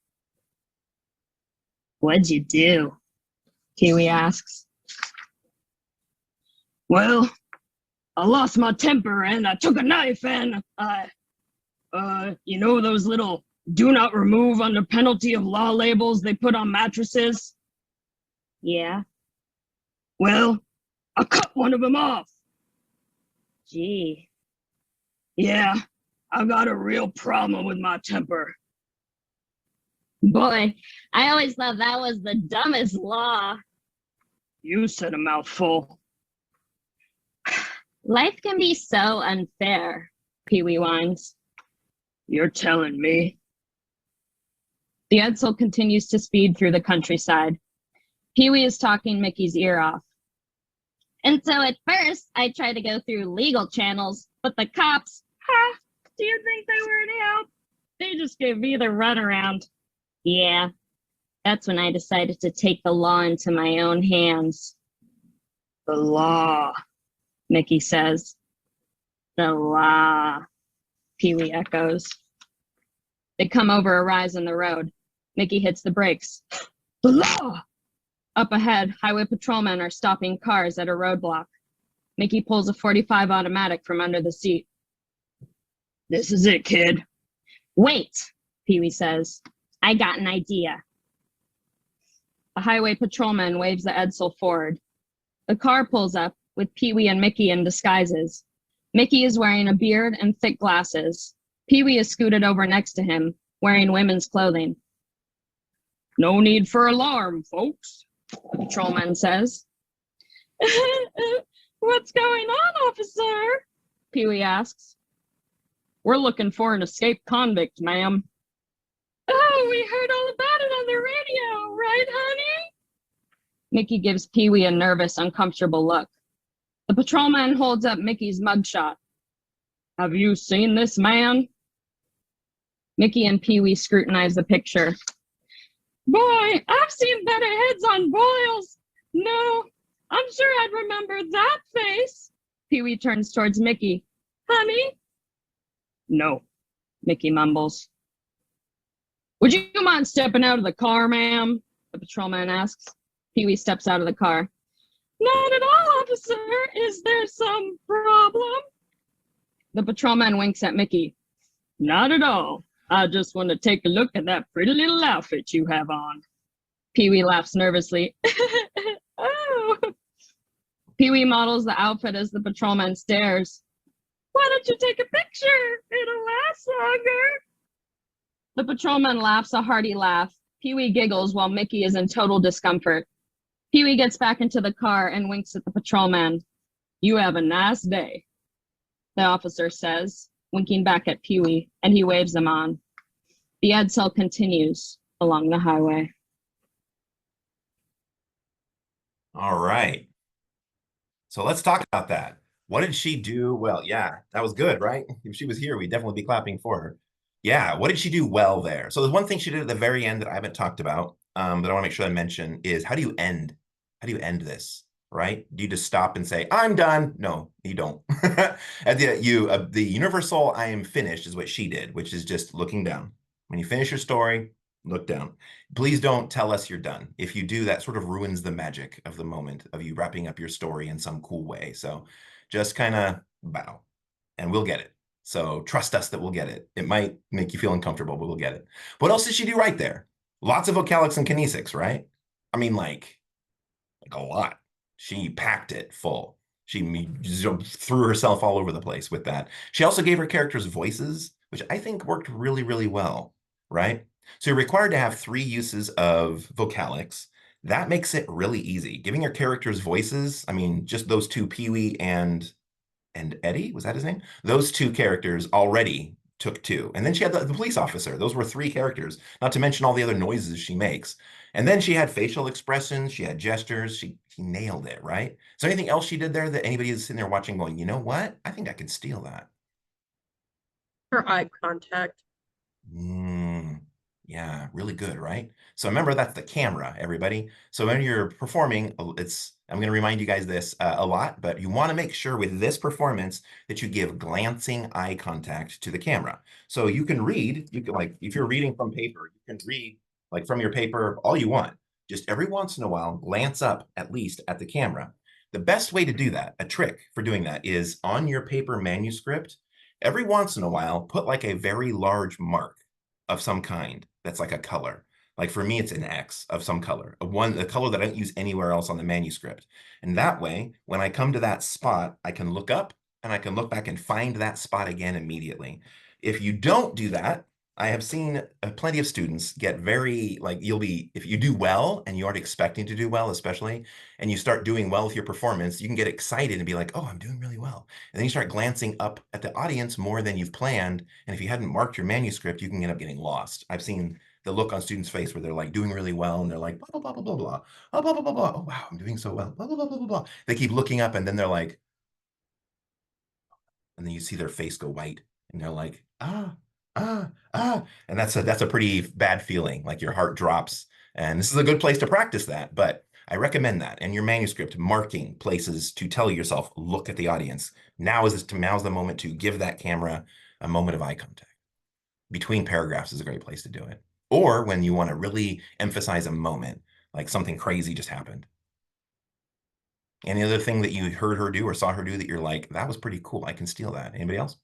"What'd you do?" Pee-wee asks. "Well, I lost my temper and I took a knife and you know those little do not remove under penalty of law labels they put on mattresses?" "Yeah." "Well, I cut one of them off." "Gee." "Yeah, I got a real problem with my temper." "Boy, I always thought that was the dumbest law." "You said a mouthful." "Life can be so unfair," Pee-wee whines. "You're telling me." The Edsel continues to speed through the countryside. Pee-wee is talking Mickey's ear off. "And so at first, I tried to go through legal channels, but the cops, do you think they were any help? They just gave me the runaround. Yeah, that's when I decided to take the law into my own hands." "The law," Mickey says. "The law," Pee-wee echoes. They come over a rise in the road. Mickey hits the brakes. "The law!" Up ahead, highway patrolmen are stopping cars at a roadblock. Mickey pulls a .45 automatic from under the seat. "This is it, kid." "Wait," Pee-wee says. "I got an idea." A highway patrolman waves the Edsel forward. The car pulls up with Pee-wee and Mickey in disguises. Mickey is wearing a beard and thick glasses. Pee-wee is scooted over next to him, wearing women's clothing. "No need for alarm, folks," the patrolman says. "What's going on, officer?" Pee-wee asks. "We're looking for an escaped convict, ma'am." "Oh, we heard all about it on the radio, right, honey?" Mickey gives Pee-wee a nervous, uncomfortable look. The patrolman holds up Mickey's mugshot. "Have you seen this man?" Mickey and Pee-wee scrutinize the picture. "Boy, I've seen better heads on boils. No, I'm sure I'd remember that face. Pee-wee turns towards Mickey. Honey? No, Mickey mumbles. Would you mind stepping out of the car, ma'am? The patrolman asks. Pee-wee steps out of the car. Not at all, officer. Is there some problem? The patrolman winks at Mickey. Not at all. I just want to take a look at that pretty little outfit you have on. Pee-wee laughs nervously. Oh. Pee-wee models the outfit as the patrolman stares. Why don't you take a picture? It'll last longer. The patrolman laughs a hearty laugh. Pee-wee giggles while Mickey is in total discomfort. Pee-wee gets back into the car and winks at the patrolman. You have a nice day, the officer says, winking back at Pee-wee, and he waves them on. The Edsel continues along the highway. All right. So let's talk about that. What did she do? Well, yeah, that was good, right? If she was here, we'd definitely be clapping for her. Yeah, what did she do well there? So there's one thing she did at the very end that I haven't talked about, but I want to make sure I mention is how do you end? How do you end this? Right? Do you just stop and say, I'm done? No, you don't. At the universal I am finished is what she did, which is just looking down. When you finish your story, look down. Please don't tell us you're done. If you do, that sort of ruins the magic of the moment of you wrapping up your story in some cool way. So just kind of bow and we'll get it. So trust us that we'll get it. It might make you feel uncomfortable, but we'll get it. What else did she do right there? Lots of vocalics and kinesics, right? I mean, like a lot. She packed it full. She threw herself all over the place with that. She also gave her characters voices, which I think worked really, really well, right? So you're required to have 3 uses of vocalics. That makes it really easy. Giving your characters voices, I mean, just those 2, Pee-wee and Eddie, was that his name? Those 2 characters already took 2. And then she had the police officer. Those were 3 characters, not to mention all the other noises she makes. And then she had facial expressions, she had gestures, she nailed it, right? Is there anything else she did there that anybody is sitting there watching going, you know what? I think I can steal that. Her eye contact. Yeah, really good, right? So remember, that's the camera, everybody. So when you're performing, I'm going to remind you guys this a lot, but you want to make sure with this performance that you give glancing eye contact to the camera. So you can read, like, if you're reading from paper, you can read like from your paper all you want. Just every once in a while, glance up at least at the camera. The best way to do that, a trick for doing that, is on your paper manuscript, every once in a while, put like a very large mark of some kind that's like a color. Like for me, it's an X of some color, a color that I don't use anywhere else on the manuscript. And that way, when I come to that spot, I can look up and I can look back and find that spot again immediately. If you don't do that, I have seen plenty of students get very, like, if you do well and you aren't expecting to do well, especially, and you start doing well with your performance, you can get excited and be like, oh, I'm doing really well. And then you start glancing up at the audience more than you've planned. And if you hadn't marked your manuscript, you can end up getting lost. I've seen the look on students' face where they're like doing really well and they're like, blah, blah, blah, blah, blah, blah, blah, blah, blah, blah. Oh, wow, I'm doing so well, blah, blah, blah, blah, blah, blah. They keep looking up and then they're like, and then you see their face go white and they're like, ah. And that's a pretty bad feeling, like your heart drops. And this is a good place to practice that, but I recommend that in your manuscript, marking places to tell yourself, look at the audience. Now's the moment to give that camera a moment of eye contact. Between paragraphs is a great place to do it. Or when you want to really emphasize a moment, like something crazy just happened. Any other thing that you heard her do or saw her do that you're like, that was pretty cool, I can steal that. Anybody else?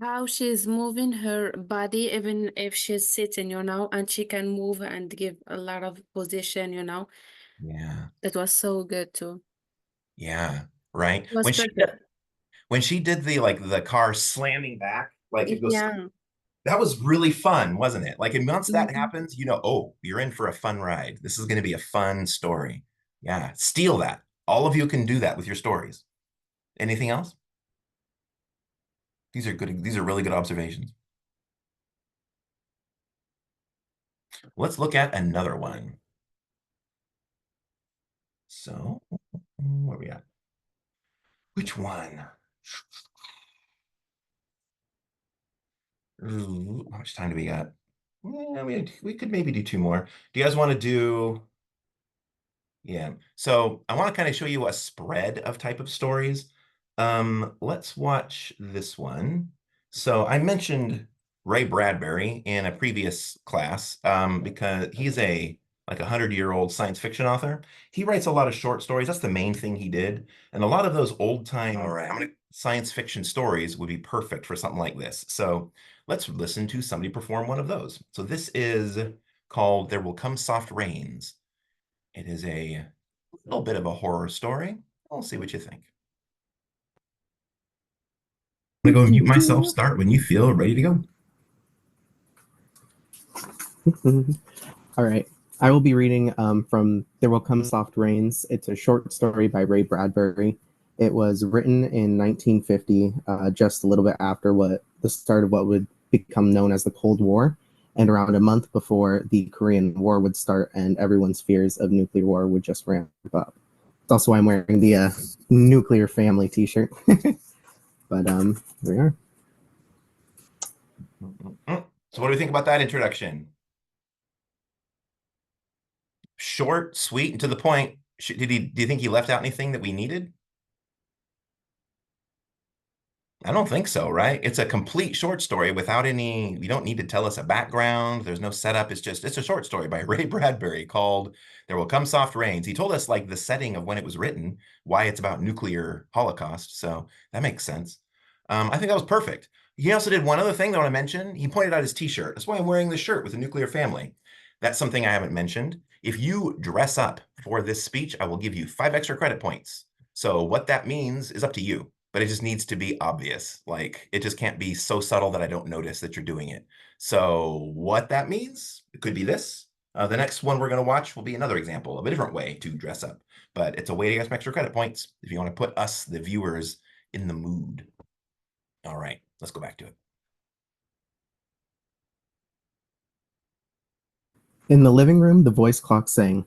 How she's moving her body, even if she's sitting, and she can move and give a lot of position, Yeah. That was so good too. Yeah, right. It was perfect. When she did the car slamming back, like it goes, Yeah. that was really fun, wasn't it? Like, and once that Mhm. happens, oh, you're in for a fun ride. This is going to be a fun story. Yeah, steal that. All of you can do that with your stories. Anything else? These are good. These are really good observations. Let's look at another one. So, where are we at? Which one? Ooh, how much time do we got? Yeah, we could maybe do 2 more. Do you guys want to do Yeah. So I want to kind of show you a spread of type of stories. Let's watch this one. So I mentioned Ray Bradbury in a previous class because he's a like 100-year-old science fiction author. He writes a lot of short stories. That's the main thing he did. And a lot of those old time science fiction stories would be perfect for something like this. So let's listen to somebody perform one of those. So this is called There Will Come Soft Rains. It is a little bit of a horror story. We'll see what you think. I'm gonna go mute myself, start when you feel ready to go. All right. I will be reading from There Will Come Soft Rains. It's a short story by Ray Bradbury. It was written in 1950, just a little bit after the start of what would become known as the Cold War, and around a month before the Korean War would start and everyone's fears of nuclear war would just ramp up. It's also why I'm wearing the nuclear family t-shirt. But there we are. So what do you think about that introduction? Short, sweet, and to the point. Do you think he left out anything that we needed? I don't think so, right? It's a complete short story without any, you don't need to tell us a background. There's no setup. It's a short story by Ray Bradbury called There Will Come Soft Rains. He told us like the setting of when it was written, why it's about nuclear holocaust. So that makes sense. I think that was perfect. He also did one other thing that I want to mention. He pointed out his t-shirt. That's why I'm wearing this shirt with a nuclear family. That's something I haven't mentioned. If you dress up for this speech, I will give you 5 extra credit points. So what that means is up to you. But it just needs to be obvious. Like, it just can't be so subtle that I don't notice that you're doing it. So what that means, it could be this. The next one we're going to watch will be another example of a different way to dress up. But it's a way to get some extra credit points if you want to put us, the viewers, in the mood. All right, let's go back to it. In the living room, the voice clock sang,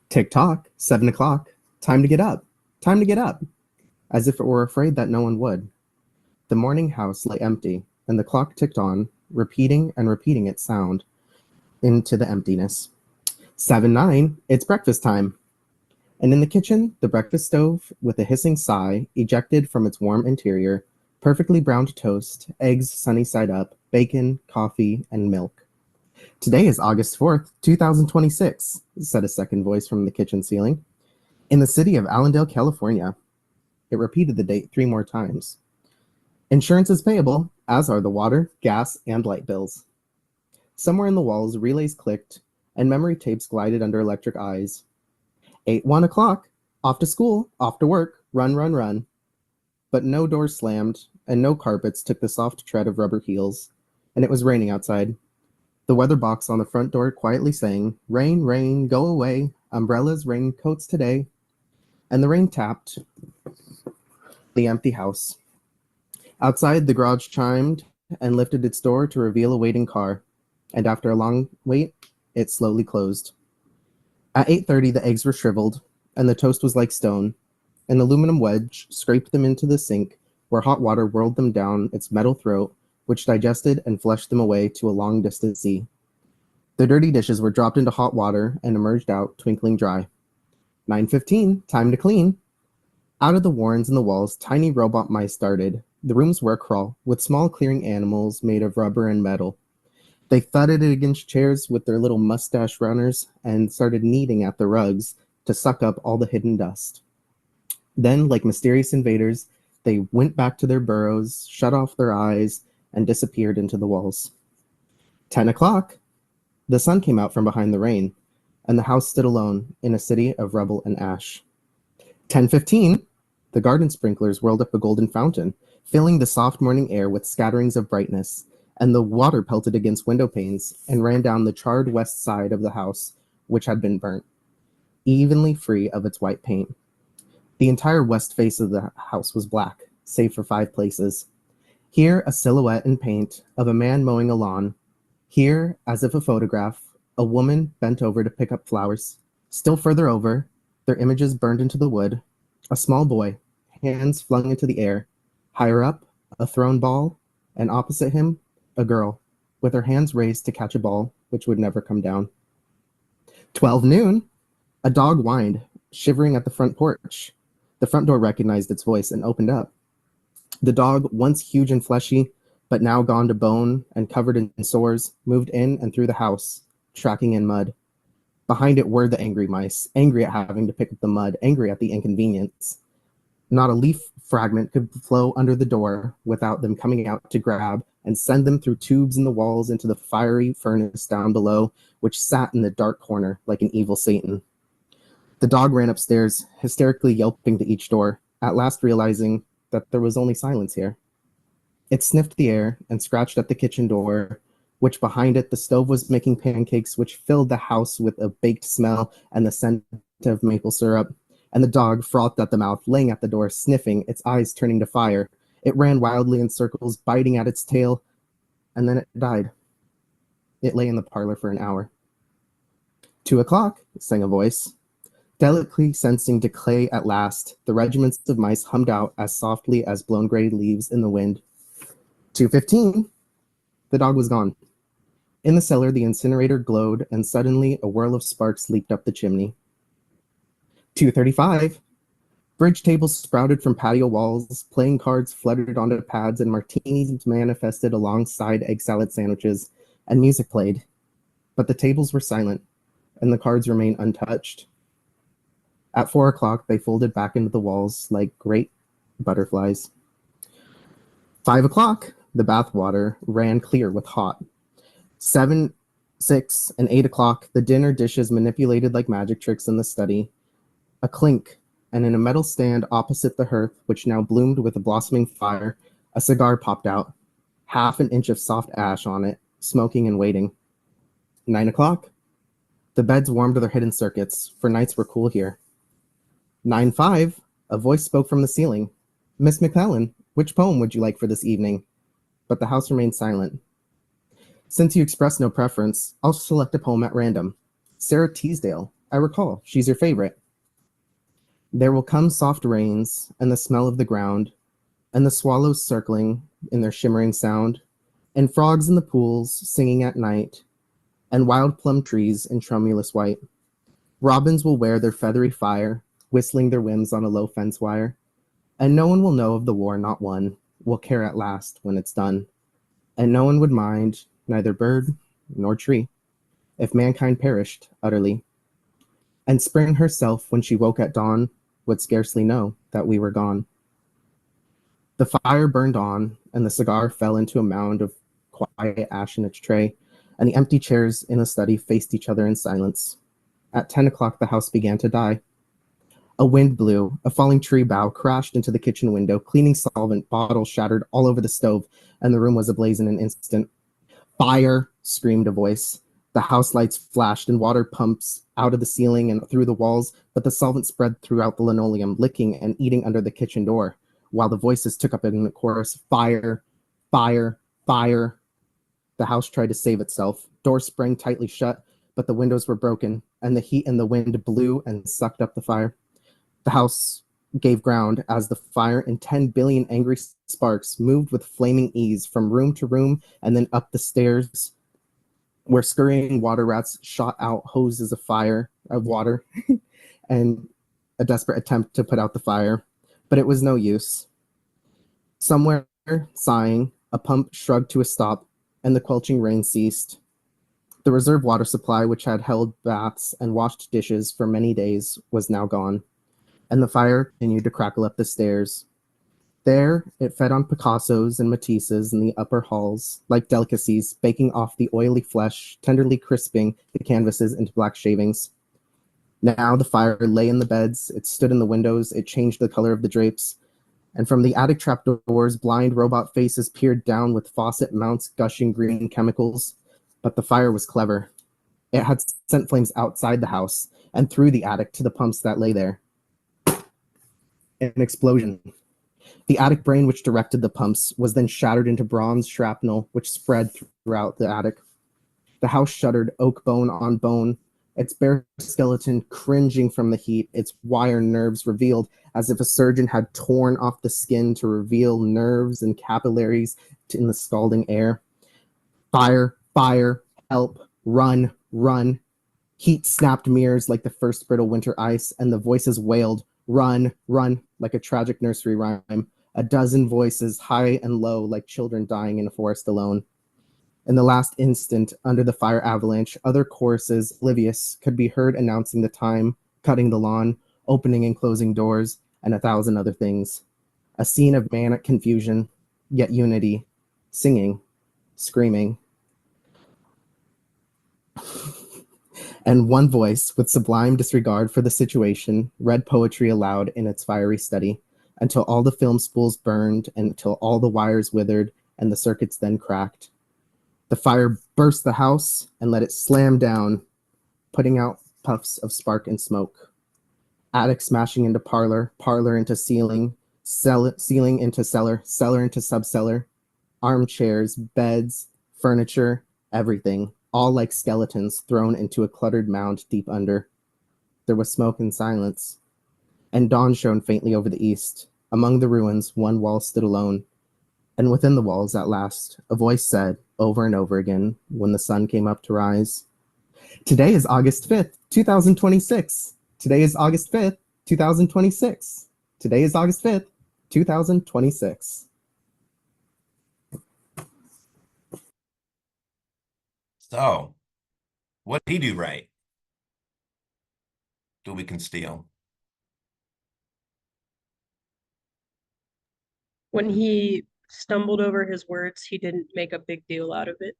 "Tick-tock, 7 o'clock. Time to get up. Time to get up." As if it were afraid that no one would. The morning house lay empty, and the clock ticked on, repeating and repeating its sound into the emptiness. 7-9, it's breakfast time. And in the kitchen, the breakfast stove, with a hissing sigh, ejected from its warm interior, perfectly browned toast, eggs sunny side up, bacon, coffee, and milk. "Today is August 4th, 2026, said a second voice from the kitchen ceiling. "In the city of Allendale, California." It repeated the date 3 more times. "Insurance is payable, as are the water, gas, and light bills." Somewhere in the walls, relays clicked, and memory tapes glided under electric eyes. 1 o'clock. Off to school, off to work, run, run, run. But no doors slammed, and no carpets took the soft tread of rubber heels, and it was raining outside. The weather box on the front door quietly sang, "Rain, rain, go away, umbrellas, raincoats today." And the rain tapped the empty house. Outside, the garage chimed and lifted its door to reveal a waiting car, and after a long wait, it slowly closed. At 8:30, the eggs were shriveled, and the toast was like stone. An aluminum wedge scraped them into the sink, where hot water whirled them down its metal throat, which digested and flushed them away to a long-distant sea. The dirty dishes were dropped into hot water and emerged out, twinkling dry. 9:15, time to clean. Out of the warrens in the walls, tiny robot mice darted. The rooms were a crawl, with small clearing animals made of rubber and metal. They thudded against chairs with their little mustache runners and started kneading at the rugs to suck up all the hidden dust. Then, like mysterious invaders, they went back to their burrows, shut off their eyes, and disappeared into the walls. 10 o'clock. The sun came out from behind the rain, and the house stood alone in a city of rubble and ash. 10:15. The garden sprinklers whirled up a golden fountain, filling the soft morning air with scatterings of brightness, and the water pelted against window panes and ran down the charred west side of the house, which had been burnt, evenly free of its white paint. The entire west face of the house was black, save for 5 places. Here, a silhouette in paint of a man mowing a lawn. Here, as if a photograph, a woman bent over to pick up flowers. Still further over, their images burned into the wood. A small boy, hands flung into the air. Higher up, a thrown ball, and opposite him, a girl, with her hands raised to catch a ball, which would never come down. 12 noon. A dog whined, shivering at the front porch. The front door recognized its voice and opened up. The dog, once huge and fleshy, but now gone to bone and covered in sores, moved in and through the house, tracking in mud. Behind it were the angry mice, angry at having to pick up the mud, angry at the inconvenience. Not a leaf fragment could flow under the door without them coming out to grab and send them through tubes in the walls into the fiery furnace down below, which sat in the dark corner like an evil Satan. The dog ran upstairs, hysterically yelping to each door, at last realizing that there was only silence here. It sniffed the air and scratched at the kitchen door, which behind it the stove was making pancakes which filled the house with a baked smell and the scent of maple syrup. And the dog frothed at the mouth, laying at the door, sniffing, its eyes turning to fire. It ran wildly in circles, biting at its tail, and then it died. It lay in the parlor for an hour. 2 o'clock, sang a voice. Delicately sensing decay at last, the regiments of mice hummed out as softly as blown gray leaves in the wind. 2:15, the dog was gone. In the cellar, the incinerator glowed, and suddenly a whirl of sparks leaped up the chimney. 2:35, bridge tables sprouted from patio walls, playing cards fluttered onto pads, and martinis manifested alongside egg salad sandwiches, and music played. But the tables were silent, and the cards remained untouched. At 4 o'clock, they folded back into the walls like great butterflies. 5 o'clock, the bathwater ran clear with hot. 7, 6, and 8 o'clock, the dinner dishes manipulated like magic tricks in the study. A clink, and in a metal stand opposite the hearth, which now bloomed with a blossoming fire, a cigar popped out, half an inch of soft ash on it, smoking and waiting. 9 o'clock, the beds warmed their hidden circuits, for nights were cool here. 9:05, a voice spoke from the ceiling. Miss McClellan, which poem would you like for this evening? But the house remained silent. Since you expressed no preference, I'll select a poem at random. Sarah Teasdale, I recall, she's your favorite. There will come soft rains, and the smell of the ground, and the swallows circling in their shimmering sound, and frogs in the pools singing at night, and wild plum trees in tremulous white. Robins will wear their feathery fire, whistling their whims on a low fence wire, and no one will know of the war, not one will care at last when it's done, and no one would mind, neither bird nor tree, if mankind perished utterly. And spring herself, when she woke at dawn, would scarcely know that we were gone. The fire burned on, and the cigar fell into a mound of quiet ash in its tray, and the empty chairs in the study faced each other in silence. At 10 o'clock, the house began to die. A wind blew, a falling tree bough crashed into the kitchen window, cleaning solvent bottles shattered all over the stove, and the room was ablaze in an instant. Fire! Screamed a voice. The house lights flashed and water pumps out of the ceiling and through the walls, but the solvent spread throughout the linoleum, licking and eating under the kitchen door, while the voices took up in the chorus, fire, fire, fire. The house tried to save itself. Doors sprang tightly shut, but the windows were broken, and the heat and the wind blew and sucked up the fire. The house gave ground as the fire in 10 billion angry sparks moved with flaming ease from room to room and then up the stairs, where scurrying water rats shot out hoses of water, and a desperate attempt to put out the fire. But it was no use. Somewhere, sighing, a pump shrugged to a stop, and the quelching rain ceased. The reserve water supply, which had held baths and washed dishes for many days, was now gone, and the fire continued to crackle up the stairs. There, it fed on Picassos and Matisses in the upper halls, like delicacies, baking off the oily flesh, tenderly crisping the canvases into black shavings. Now the fire lay in the beds, it stood in the windows, it changed the color of the drapes, and from the attic trapdoors, blind robot faces peered down with faucet mounts gushing green chemicals. But the fire was clever. It had sent flames outside the house and through the attic to the pumps that lay there. An explosion. The attic brain which directed the pumps was then shattered into bronze shrapnel which spread throughout the attic. The house shuddered, oak bone on bone, its bare skeleton cringing from the heat, its wire nerves revealed as if a surgeon had torn off the skin to reveal nerves and capillaries in the scalding air. Fire, fire, help, run, run. Heat snapped mirrors like the first brittle winter ice, and the voices wailed, "Run, run," like a tragic nursery rhyme. A dozen voices, high and low, like children dying in a forest alone. In the last instant, under the fire avalanche, other choruses, oblivious, could be heard announcing the time, cutting the lawn, opening and closing doors, and 1,000 other things. A scene of manic confusion, yet unity, singing, screaming. And one voice, with sublime disregard for the situation, read poetry aloud in its fiery study, until all the film spools burned, and until all the wires withered, and the circuits then cracked. The fire burst the house and let it slam down, putting out puffs of spark and smoke. Attic smashing into parlor, parlor into ceiling, ceiling into cellar, cellar into subcellar, armchairs, beds, furniture, everything, all like skeletons thrown into a cluttered mound deep under. There was smoke and silence, and dawn shone faintly over the east. Among the ruins, one wall stood alone, and within the walls, at last, a voice said, over and over again, when the sun came up to rise, "Today is August 5th, 2026. Today is August 5th, 2026. Today is August 5th, 2026. So, what did he do right? That we can steal. When he stumbled over his words, he didn't make a big deal out of it.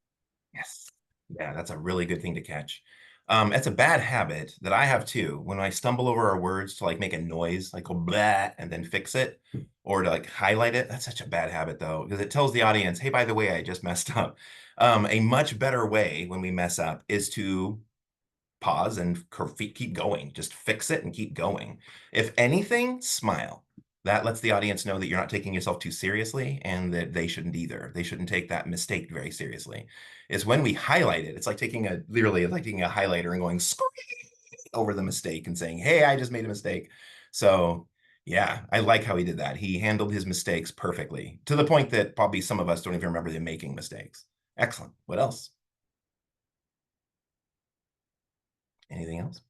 Yes. Yeah, that's a really good thing to catch. It's a bad habit that I have too. When I stumble over our words to like make a noise, like go blah, and then fix it, or to like highlight it. That's such a bad habit though, because it tells the audience, hey, by the way, I just messed up. A much better way when we mess up is to pause and keep going. Just fix it and keep going. If anything, smile. That lets the audience know that you're not taking yourself too seriously and that they shouldn't either. They shouldn't take that mistake very seriously. Is when we highlight it. It's like literally like taking a highlighter and going over the mistake and saying, hey, I just made a mistake. So yeah, I like how he did that. He handled his mistakes perfectly, to the point that probably some of us don't even remember them making mistakes. Excellent. What else? Anything else?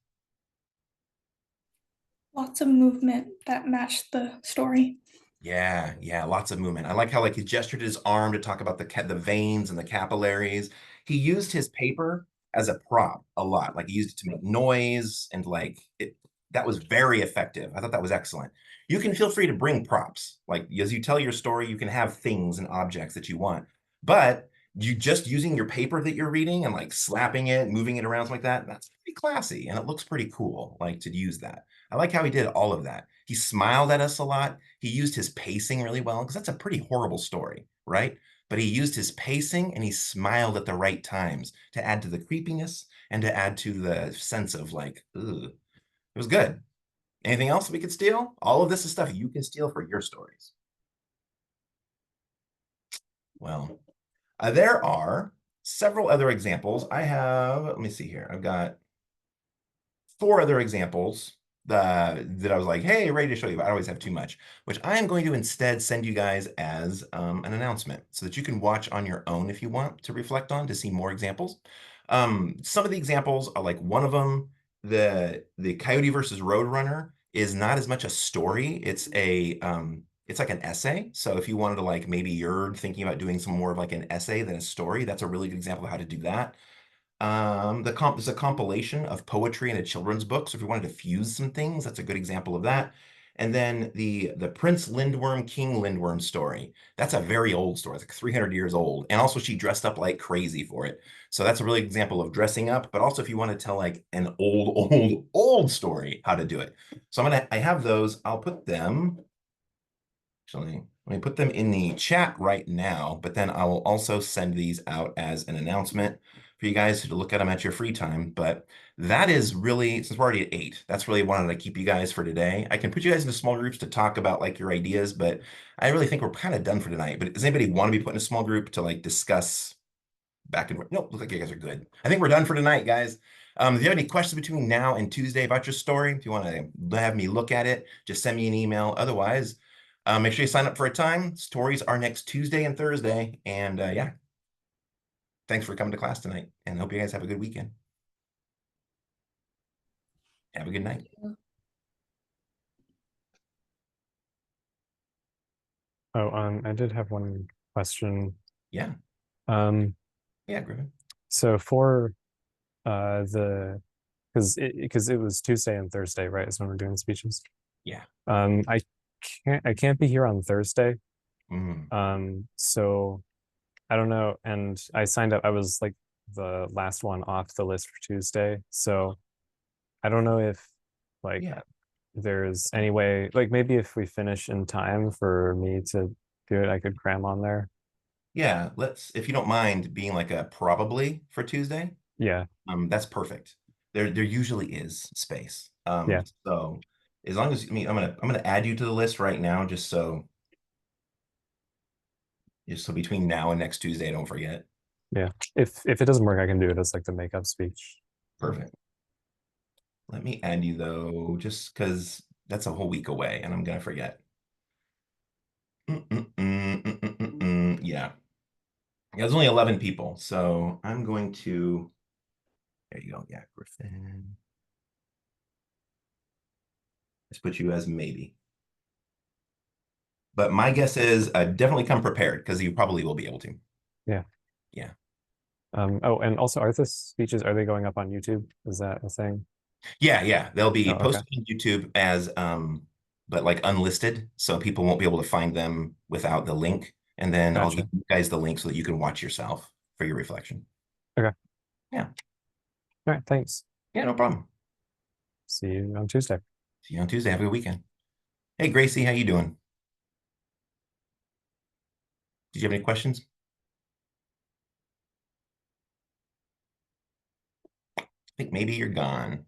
Lots of movement that matched the story. Yeah, lots of movement. I like how like he gestured his arm to talk about the veins and the capillaries. He used his paper as a prop a lot. Like he used it to make noise and like it. That was very effective. I thought that was excellent. You can feel free to bring props. Like as you tell your story, you can have things and objects that you want. But you just using your paper that you're reading and like slapping it, moving it around like that, that's pretty classy and it looks pretty cool, like to use that. I like how he did all of that. He smiled at us a lot. He used his pacing really well because that's a pretty horrible story, right? But he used his pacing and he smiled at the right times to add to the creepiness and to add to the sense of like, ugh. It was good. Anything else we could steal? All of this is stuff you can steal for your stories. Well, there are several other examples. Let me see here. I've got 4 other examples that I was like, hey, ready to show you. I always have too much, which I am going to instead send you guys as an announcement so that you can watch on your own if you want to reflect on to see more examples. Some of the examples are like one of them, the Coyote versus Roadrunner is not as much a story. It's like an essay. So if you wanted to like, maybe you're thinking about doing some more of like an essay than a story, that's a really good example of how to do that. There's a compilation of poetry in a children's book. So if you wanted to fuse some things, that's a good example of that. And then the Prince Lindworm, King Lindworm story. That's a very old story. It's like 300 years old. And also she dressed up like crazy for it. So that's a really example of dressing up. But also if you want to tell like an old story, how to do it. So I have those. I'll put them. Actually, let me put them in the chat right now, but then I will also send these out as an announcement for you guys to look at them at your free time. But that is really, since we're already at 8, that's really wanted to keep you guys for today. I can put you guys into small groups to talk about like your ideas, but I really think we're kind of done for tonight. But does anybody want to be put in a small group to like discuss back and forth? Nope, looks like you guys are good. I think we're done for tonight, guys. If you have any questions between now and Tuesday about your story, if you want to have me look at it, just send me an email. Otherwise, make sure you sign up for a time. Stories are next Tuesday and Thursday. And yeah, thanks for coming to class tonight and hope you guys have a good weekend. Have a good night. Oh, I did have one question. Yeah. Yeah, Griffin. So for because it was Tuesday and Thursday, right? Is when we're doing speeches. Yeah. I can't be here on Thursday. Mm. So I don't know. And I signed up. I was like the last one off the list for Tuesday. So I don't know if like there's any way, like maybe if we finish in time for me to do it, I could cram on there. Yeah, if you don't mind being like a probably for Tuesday. Yeah. That's perfect. There usually is space. Yeah. So as long as, I mean, I'm gonna add you to the list right now, just so between now and next Tuesday, don't forget. Yeah. If it doesn't work, I can do it as like the makeup speech. Perfect. Let me add you though, just because that's a whole week away and I'm gonna forget. Yeah. There's only 11 people, so I'm going to, there you go. Yeah, Griffin. Let's put you as maybe. But my guess is definitely come prepared because you probably will be able to. Yeah. Yeah. Oh, and also, are the speeches, are they going up on YouTube? Is that a thing? Yeah. They'll be okay. posted on YouTube as, but like unlisted, so people won't be able to find them without the link. And then I'll give you guys the link so that you can watch yourself for your reflection. Okay. Yeah. All right. Thanks. Yeah, no problem. See you on Tuesday. See you on Tuesday. Have a good weekend. Hey, Gracie, how you doing? Did you have any questions? I think maybe you're gone.